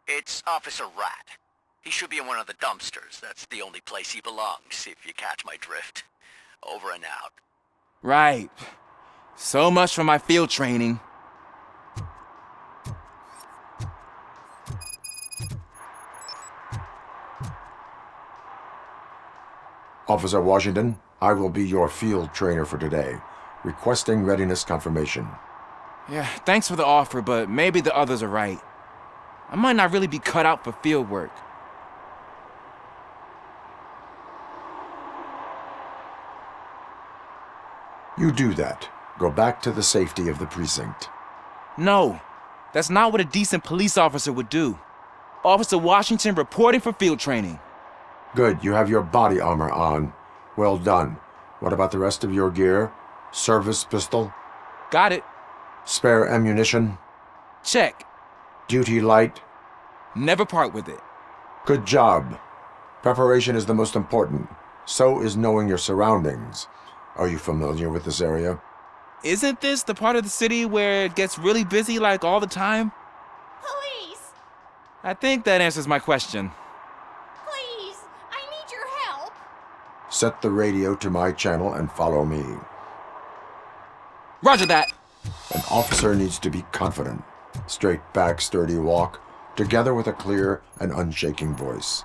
It's Officer Rat. He should be in one of the dumpsters. That's the only place he belongs, if you catch my drift. Over and out. Right. So much for my field training. Officer Washington, I will be your field trainer for today. Requesting readiness confirmation. Yeah, thanks for the offer, but maybe the others are right. I might not really be cut out for field work. You do that. Go back to the safety of the precinct. No, that's not what a decent police officer would do. Officer Washington reporting for field training. Good, you have your body armor on. Well done. What about the rest of your gear? Service pistol? Got it. Spare ammunition? Check. Duty light? Never part with it. Good job. Preparation is the most important. So is knowing your surroundings. Are you familiar with this area? Isn't this the part of the city where it gets really busy like all the time? Police! I think that answers my question. Please! I need your help! Set the radio to my channel and follow me. Roger that! An officer needs to be confident. Straight back, sturdy walk, together with a clear and unshaking voice.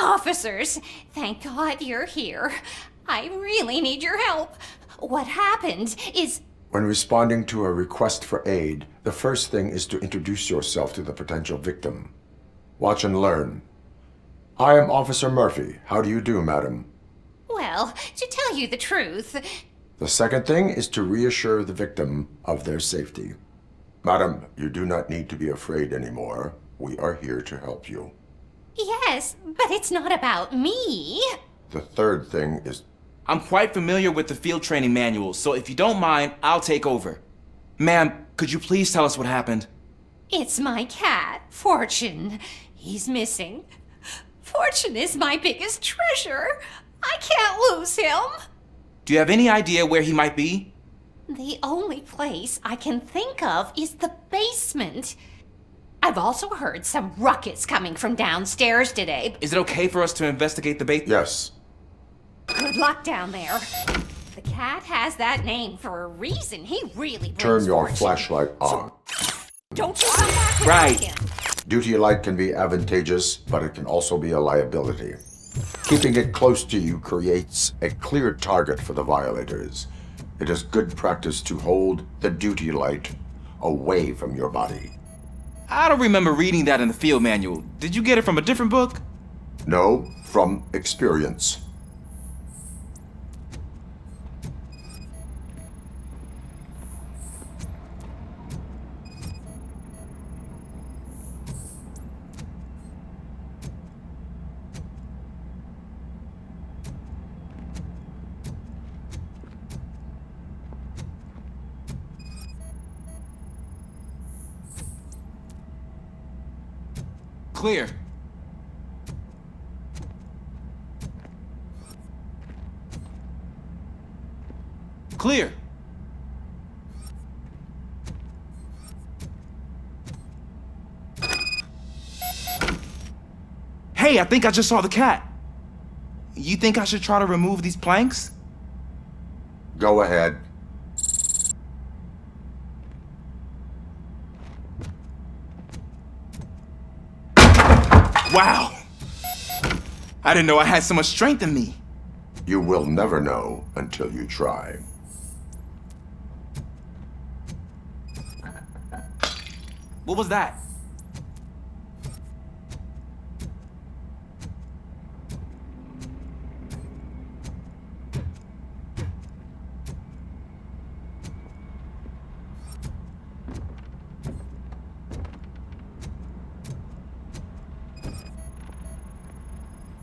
Officers, thank God you're here. I really need your help. What happened is... When responding to a request for aid, the first thing is to introduce yourself to the potential victim. Watch and learn. I am Officer Murphy. How do you do, madam? Well, to tell you the truth... The second thing is to reassure the victim of their safety. Madam, you do not need to be afraid anymore. We are here to help you. Yes, but it's not about me. The third thing is... I'm quite familiar with the field training manuals, so if you don't mind, I'll take over. Ma'am, could you please tell us what happened? It's my cat, Fortune. He's missing. Fortune is my biggest treasure. I can't lose him. Do you have any idea where he might be? The only place I can think of is the basement. I've also heard some ruckus coming from downstairs today. Is it okay for us to investigate the basement? Yes. Good luck down there. The cat has that name for a reason. He really brings Turn your fortune. flashlight on. Don't you come back without Right. him. Duty light can be advantageous, but it can also be a liability. Keeping it close to you creates a clear target for the violators. It is good practice to hold the duty light away from your body. I don't remember reading that in the field manual. Did you get it from a different book? No, from experience. Clear. Clear. Hey, I think I just saw the cat. You think I should try to remove these planks? Go ahead. Wow! I didn't know I had so much strength in me. You will never know until you try. What was that?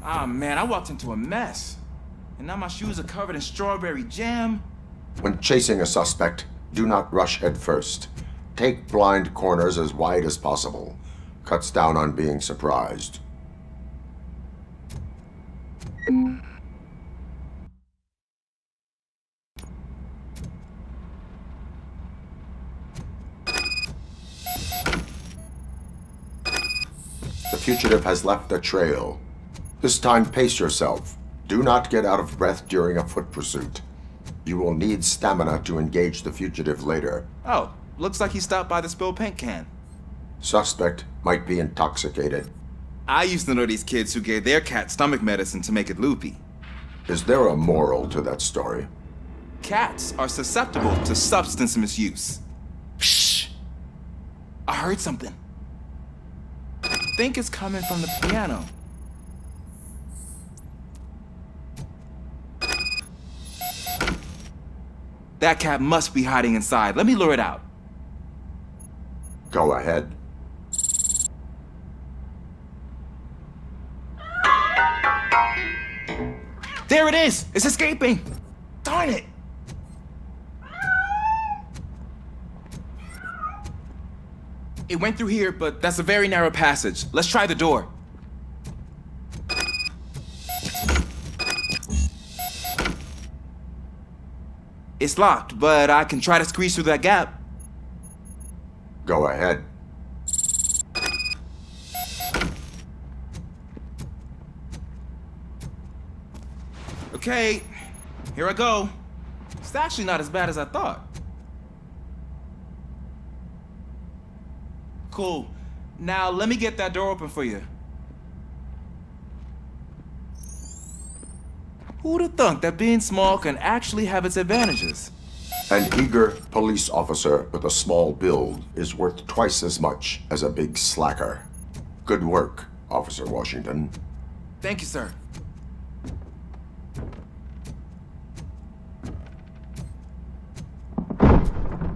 Ah, man, I walked into a mess. And now my shoes are covered in strawberry jam. When chasing a suspect, do not rush head first. Take blind corners as wide as possible. Cuts down on being surprised. The fugitive has left a trail. This time, pace yourself. Do not get out of breath during a foot pursuit. You will need stamina to engage the fugitive later. Oh, looks like he stopped by the spilled paint can. Suspect might be intoxicated. I used to know these kids who gave their cat stomach medicine to make it loopy. Is there a moral to that story? Cats are susceptible to substance misuse. Shh! I heard something. I think it's coming from the piano. That cat must be hiding inside. Let me lure it out. Go ahead. There it is! It's escaping! Darn it! It went through here, but that's a very narrow passage. Let's try the door. It's locked, but I can try to squeeze through that gap. Go ahead. Okay, here I go. It's actually not as bad as I thought. Cool. Now let me get that door open for you. Who'd have thunk that being small can actually have its advantages? An eager police officer with a small build is worth twice as much as a big slacker. Good work, Officer Washington. Thank you, sir.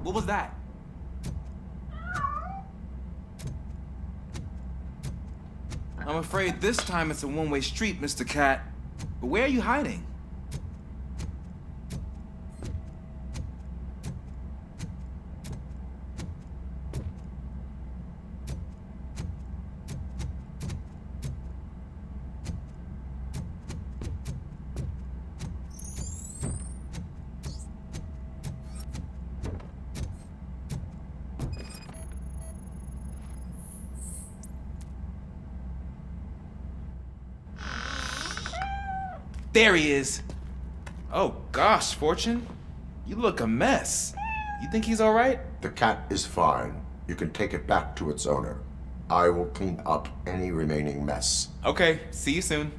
What was that? I'm afraid this time it's a one-way street, Mr. Cat. But where are you hiding? There he is. Oh gosh, Fortune. You look a mess. You think he's all right? The cat is fine. You can take it back to its owner. I will clean up any remaining mess. Okay, see you soon.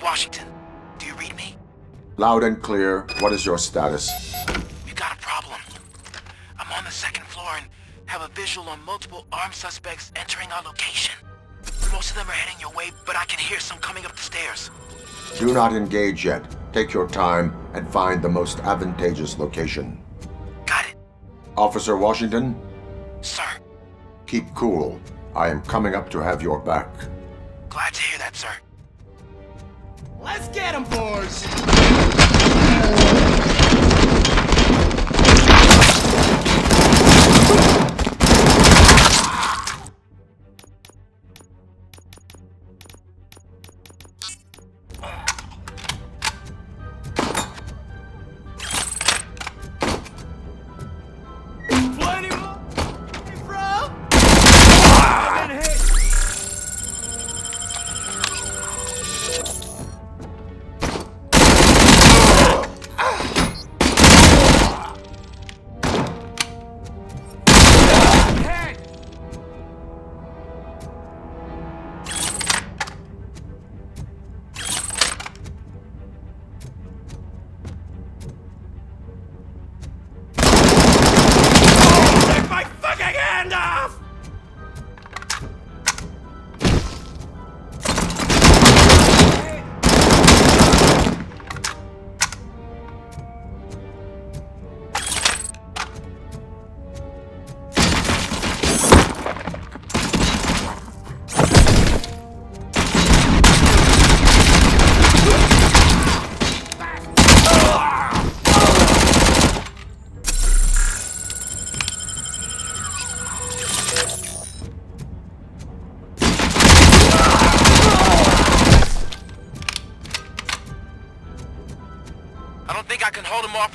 Washington, do you read me? Loud and clear. What is your status? We've got a problem. I'm on the second floor and have a visual on multiple armed suspects entering our location. Most of them are heading your way, but I can hear some coming up the stairs. Do not engage yet. Take your time and find the most advantageous location. Got it. Officer Washington? Sir. Keep cool. I am coming up to have your back. Glad to hear that, sir. Let's get him, boys! Plenty more? Hey, bro! I've been hit!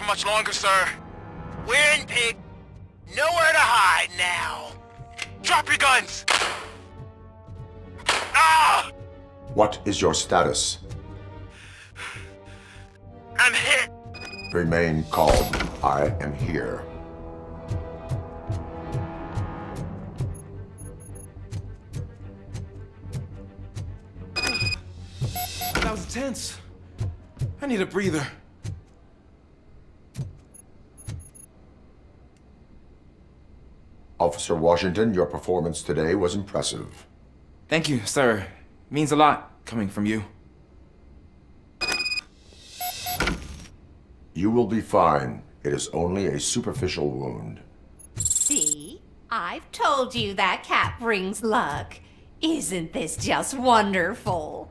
Much longer, sir. We're in, pig. Nowhere to hide now. Drop your guns! Ah! What is your status? I'm hit! Remain calm. I am here. That was tense. I need a breather. Officer Washington, your performance today was impressive. Thank you, sir. Means a lot coming from you. You will be fine. It is only a superficial wound. See? I've told you that cat brings luck. Isn't this just wonderful?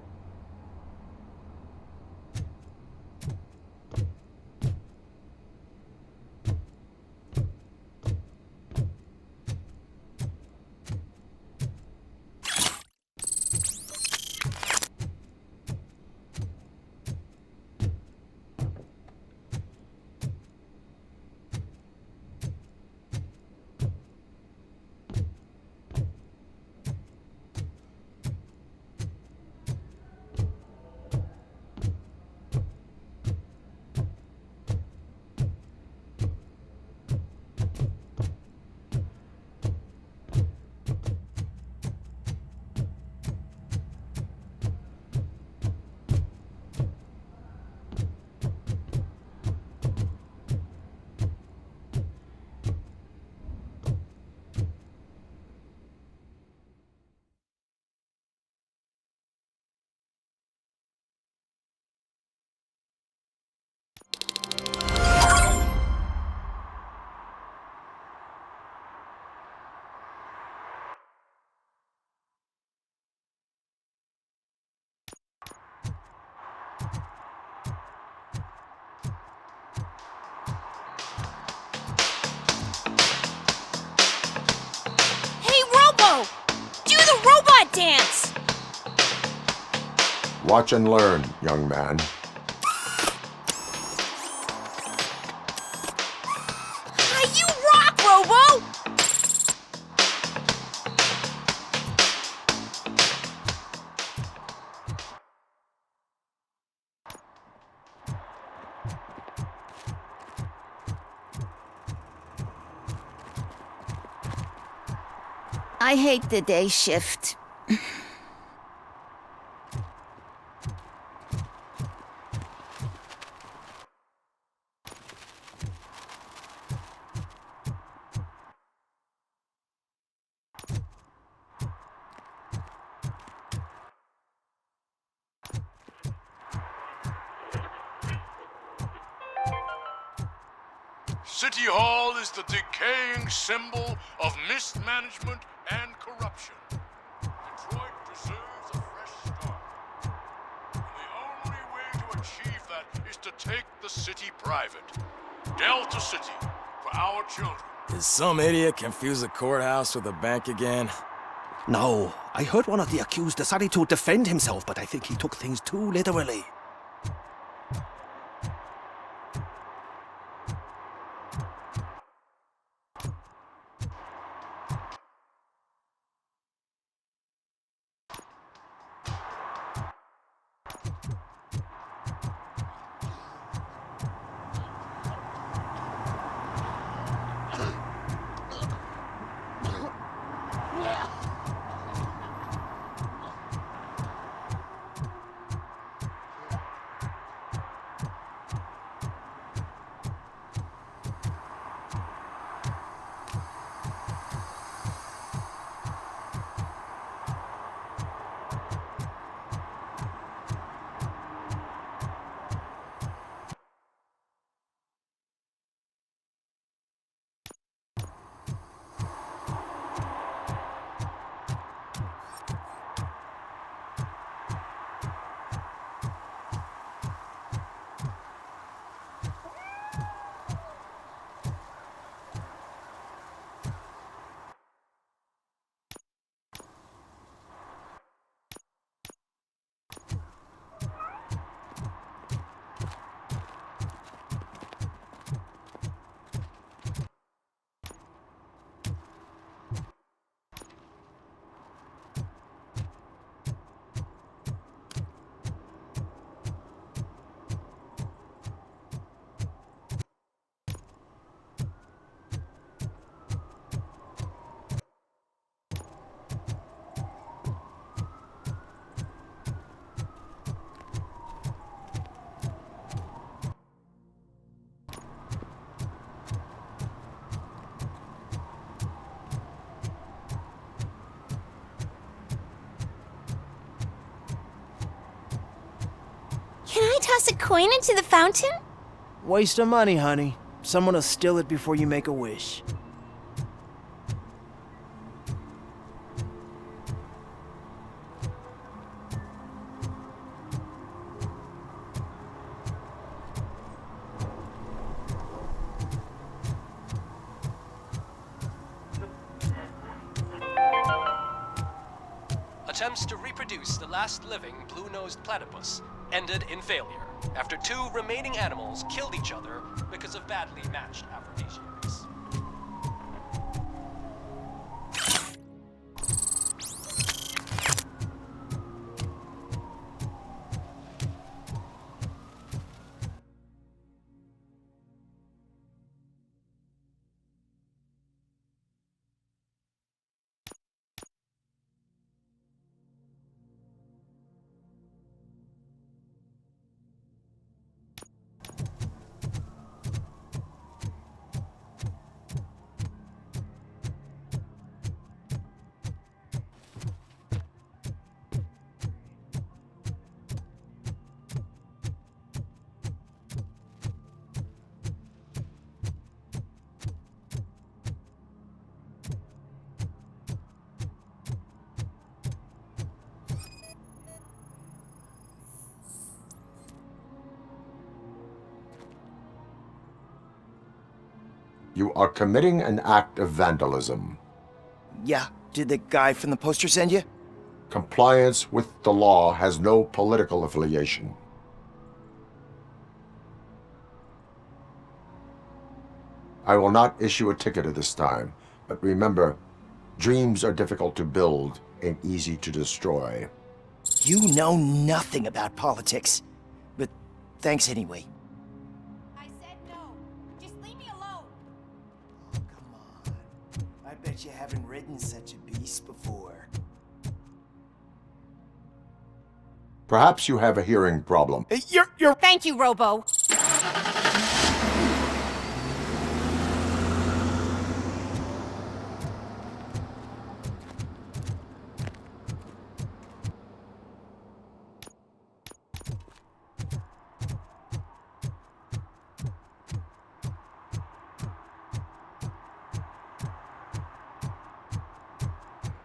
Dance! Watch and learn, young man. You rock, Robo! I hate the day shift. City Hall is the decaying symbol of mismanagement and corruption. Detroit deserves a fresh start. And the only way to achieve that is to take the city private. Delta City, for our children. Did some idiot confuse a courthouse with a bank again? No, I heard one of the accused decided to defend himself, but I think he took things too literally. toss a coin into the fountain? Waste of money, honey. Someone will steal it before you make a wish. Attempts to reproduce the last living blue-nosed platypus ended in failure after 2 remaining animals killed each other because of badly matched aphrodisiacs. You are committing an act of vandalism. Yeah, did the guy from the poster send you? Compliance with the law has no political affiliation. I will not issue a ticket at this time, but remember, dreams are difficult to build and easy to destroy. You know nothing about politics. But thanks anyway. I said no. Just leave me alone. Oh, come on. I bet you haven't ridden such a beast before. Perhaps you have a hearing problem. You're... Thank you, Robo.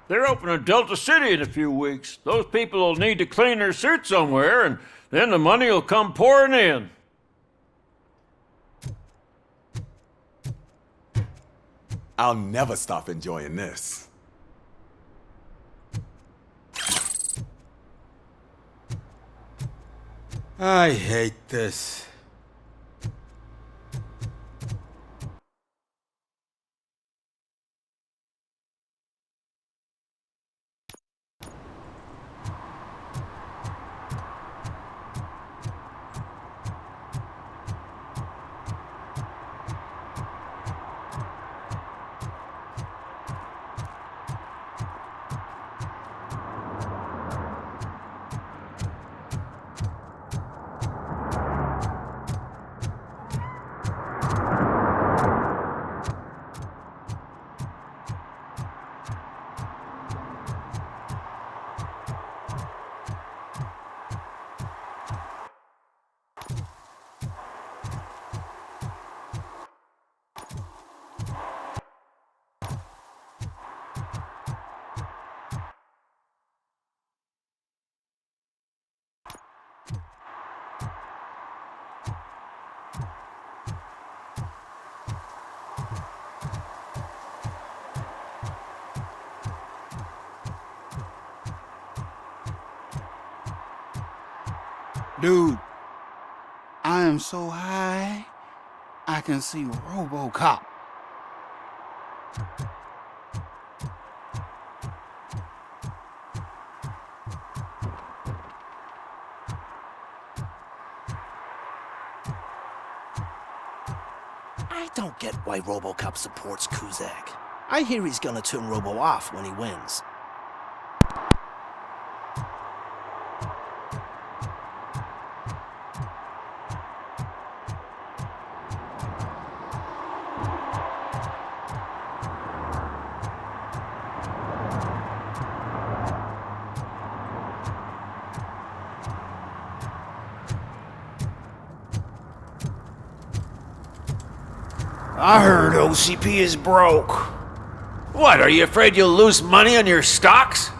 They're opening Delta City in a few weeks. Those people will need to clean their suits somewhere, and then the money will come pouring in. I'll never stop enjoying this. I hate this. Dude, I am so high, I can see RoboCop. I don't get why RoboCop supports Kuzak. I hear he's gonna turn Robo off when he wins. I heard OCP is broke. What, are you afraid you'll lose money on your stocks?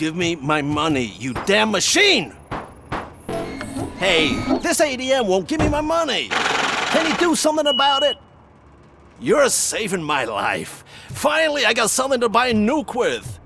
Give me my money, you damn machine! Hey, this ATM won't give me my money! Can you do something about it? You're saving my life. Finally, I got something to buy a nuke with.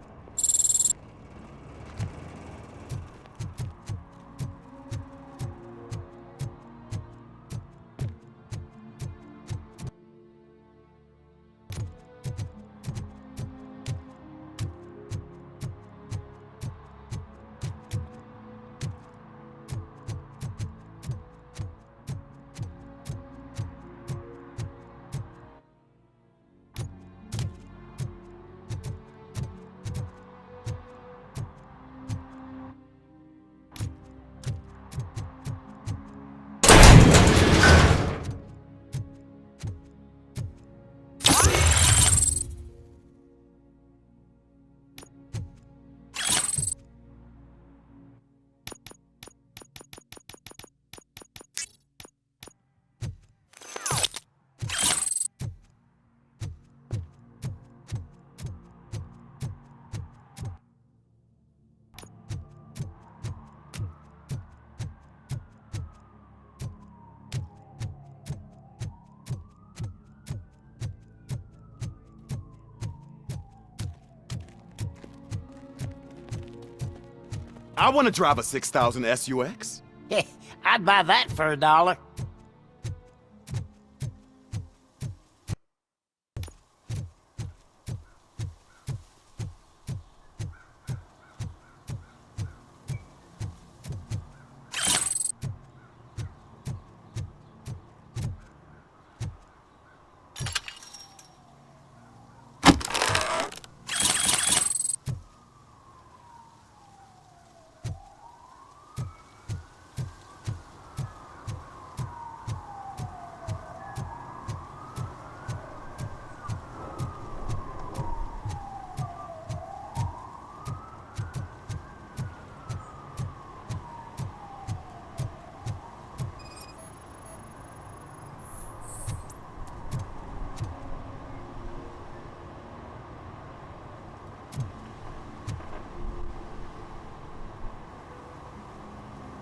I want to drive a 6000 SUX. I'd buy that for $1.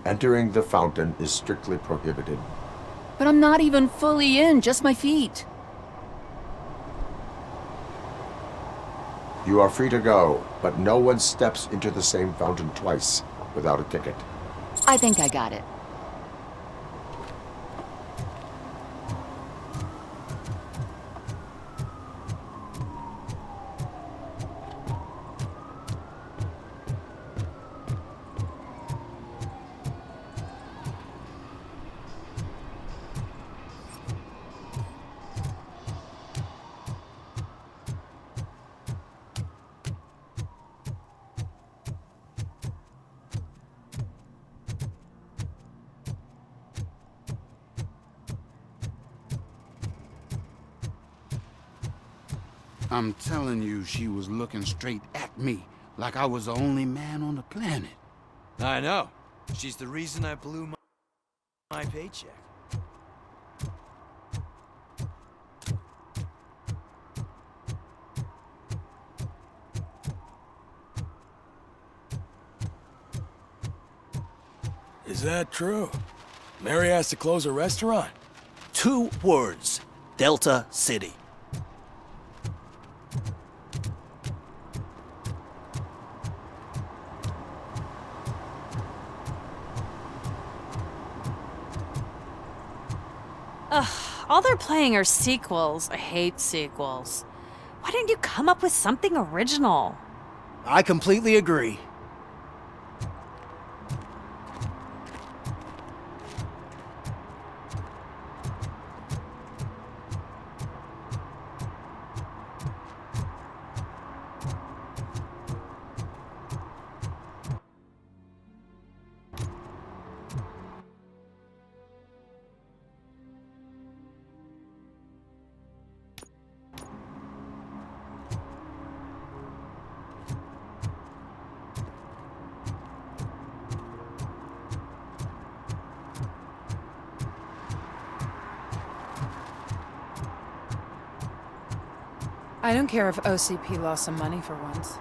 Entering the fountain is strictly prohibited. But I'm not even fully in, just my feet. You are free to go, but no one steps into the same fountain twice without a ticket. I think I got it. I'm telling you, she was looking straight at me, like I was the only man on the planet. I know. She's the reason I blew my paycheck. Is that true? Mary has to close a restaurant? 2 words. Delta City. Ugh, all they're playing are sequels. I hate sequels. Why didn't you come up with something original? I completely agree. I don't care if OCP lost some money for once.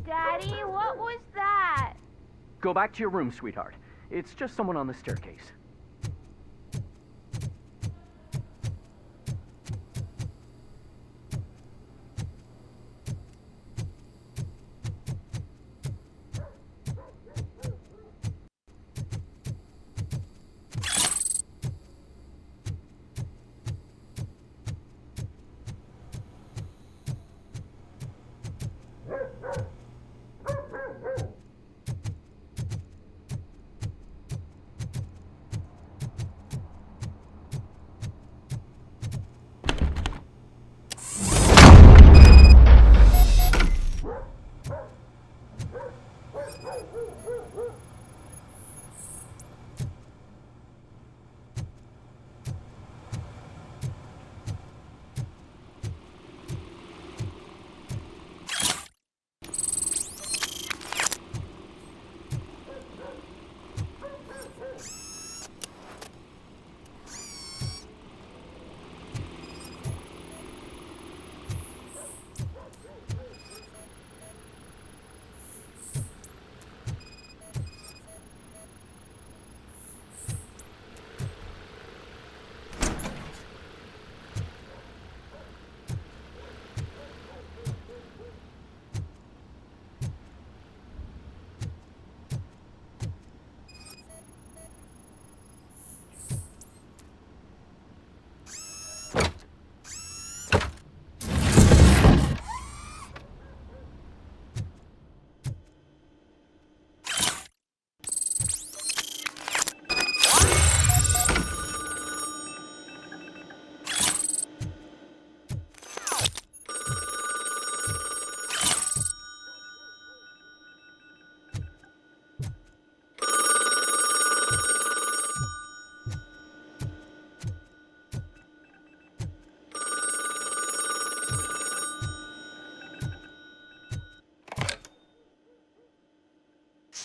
Daddy, what was that? Go back to your room, sweetheart. It's just someone on the staircase.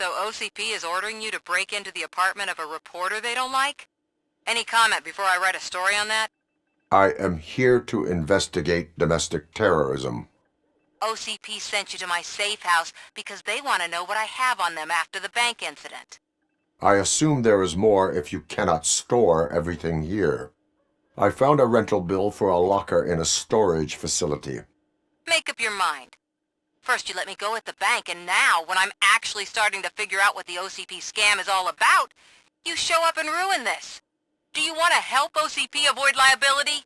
So OCP is ordering you to break into the apartment of a reporter they don't like? Any comment before I write a story on that? I am here to investigate domestic terrorism. OCP sent you to my safe house because they want to know what I have on them after the bank incident. I assume there is more if you cannot store everything here. I found a rental bill for a locker in a storage facility. Make up your mind. First you let me go at the bank, and now, when I'm actually starting to figure out what the OCP scam is all about, you show up and ruin this. Do you want to help OCP avoid liability?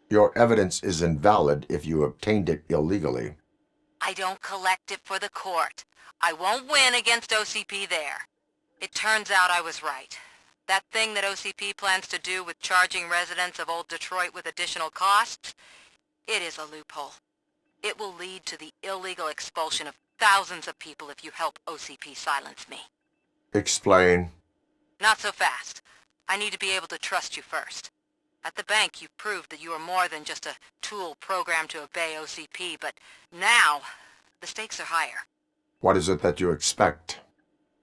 Your evidence is invalid if you obtained it illegally. I don't collect it for the court. I won't win against OCP there. It turns out I was right. That thing that OCP plans to do with charging residents of Old Detroit with additional costs, it is a loophole. It will lead to the illegal expulsion of thousands of people if you help OCP silence me. Explain. Not so fast. I need to be able to trust you first. At the bank, you proved that you are more than just a tool programmed to obey OCP, but now, the stakes are higher. What is it that you expect?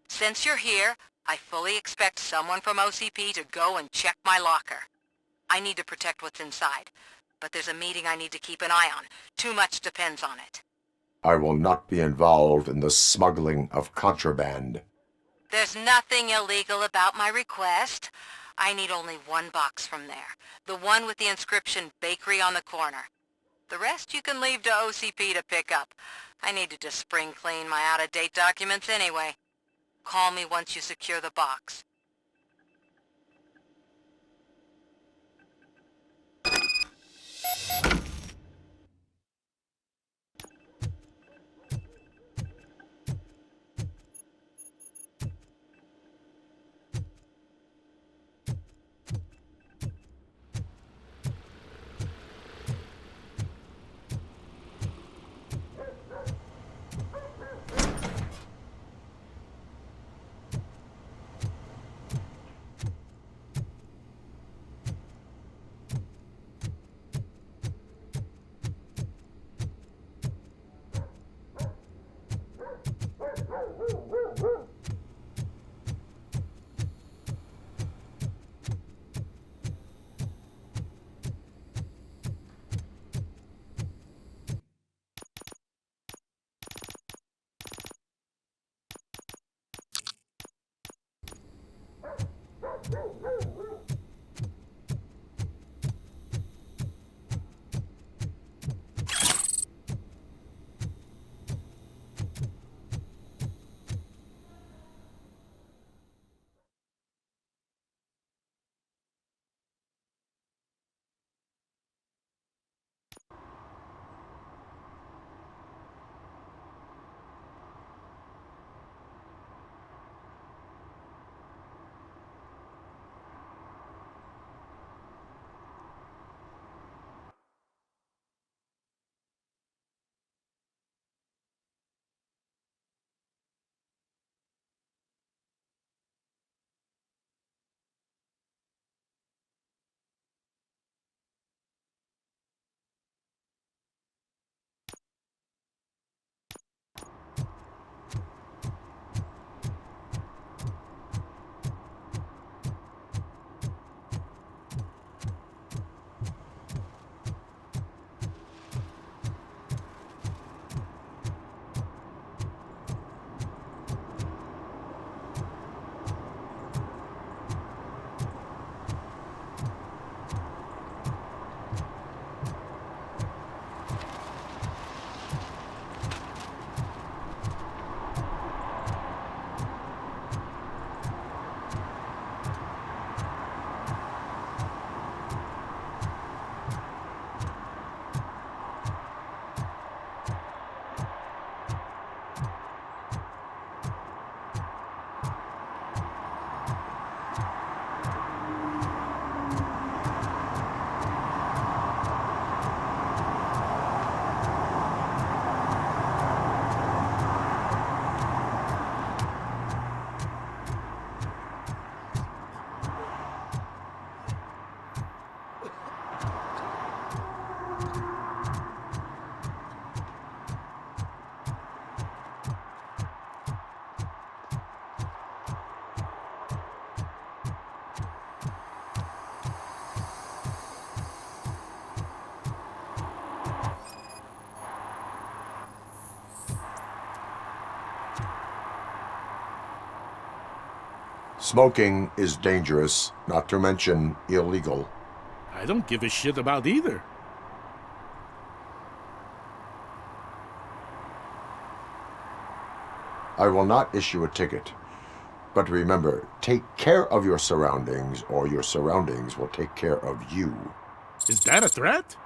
Since you're here, I fully expect someone from OCP to go and check my locker. I need to protect what's inside, but there's a meeting I need to keep an eye on. Too much depends on it. I will not be involved in the smuggling of contraband. There's nothing illegal about my request. I need only one box from there. The one with the inscription Bakery on the corner. The rest you can leave to OCP to pick up. I need to just spring clean my out-of-date documents anyway. Call me once you secure the box. Smoking is dangerous, not to mention illegal. I don't give a shit about either. I will not issue a ticket. But remember, take care of your surroundings, or your surroundings will take care of you. Is that a threat?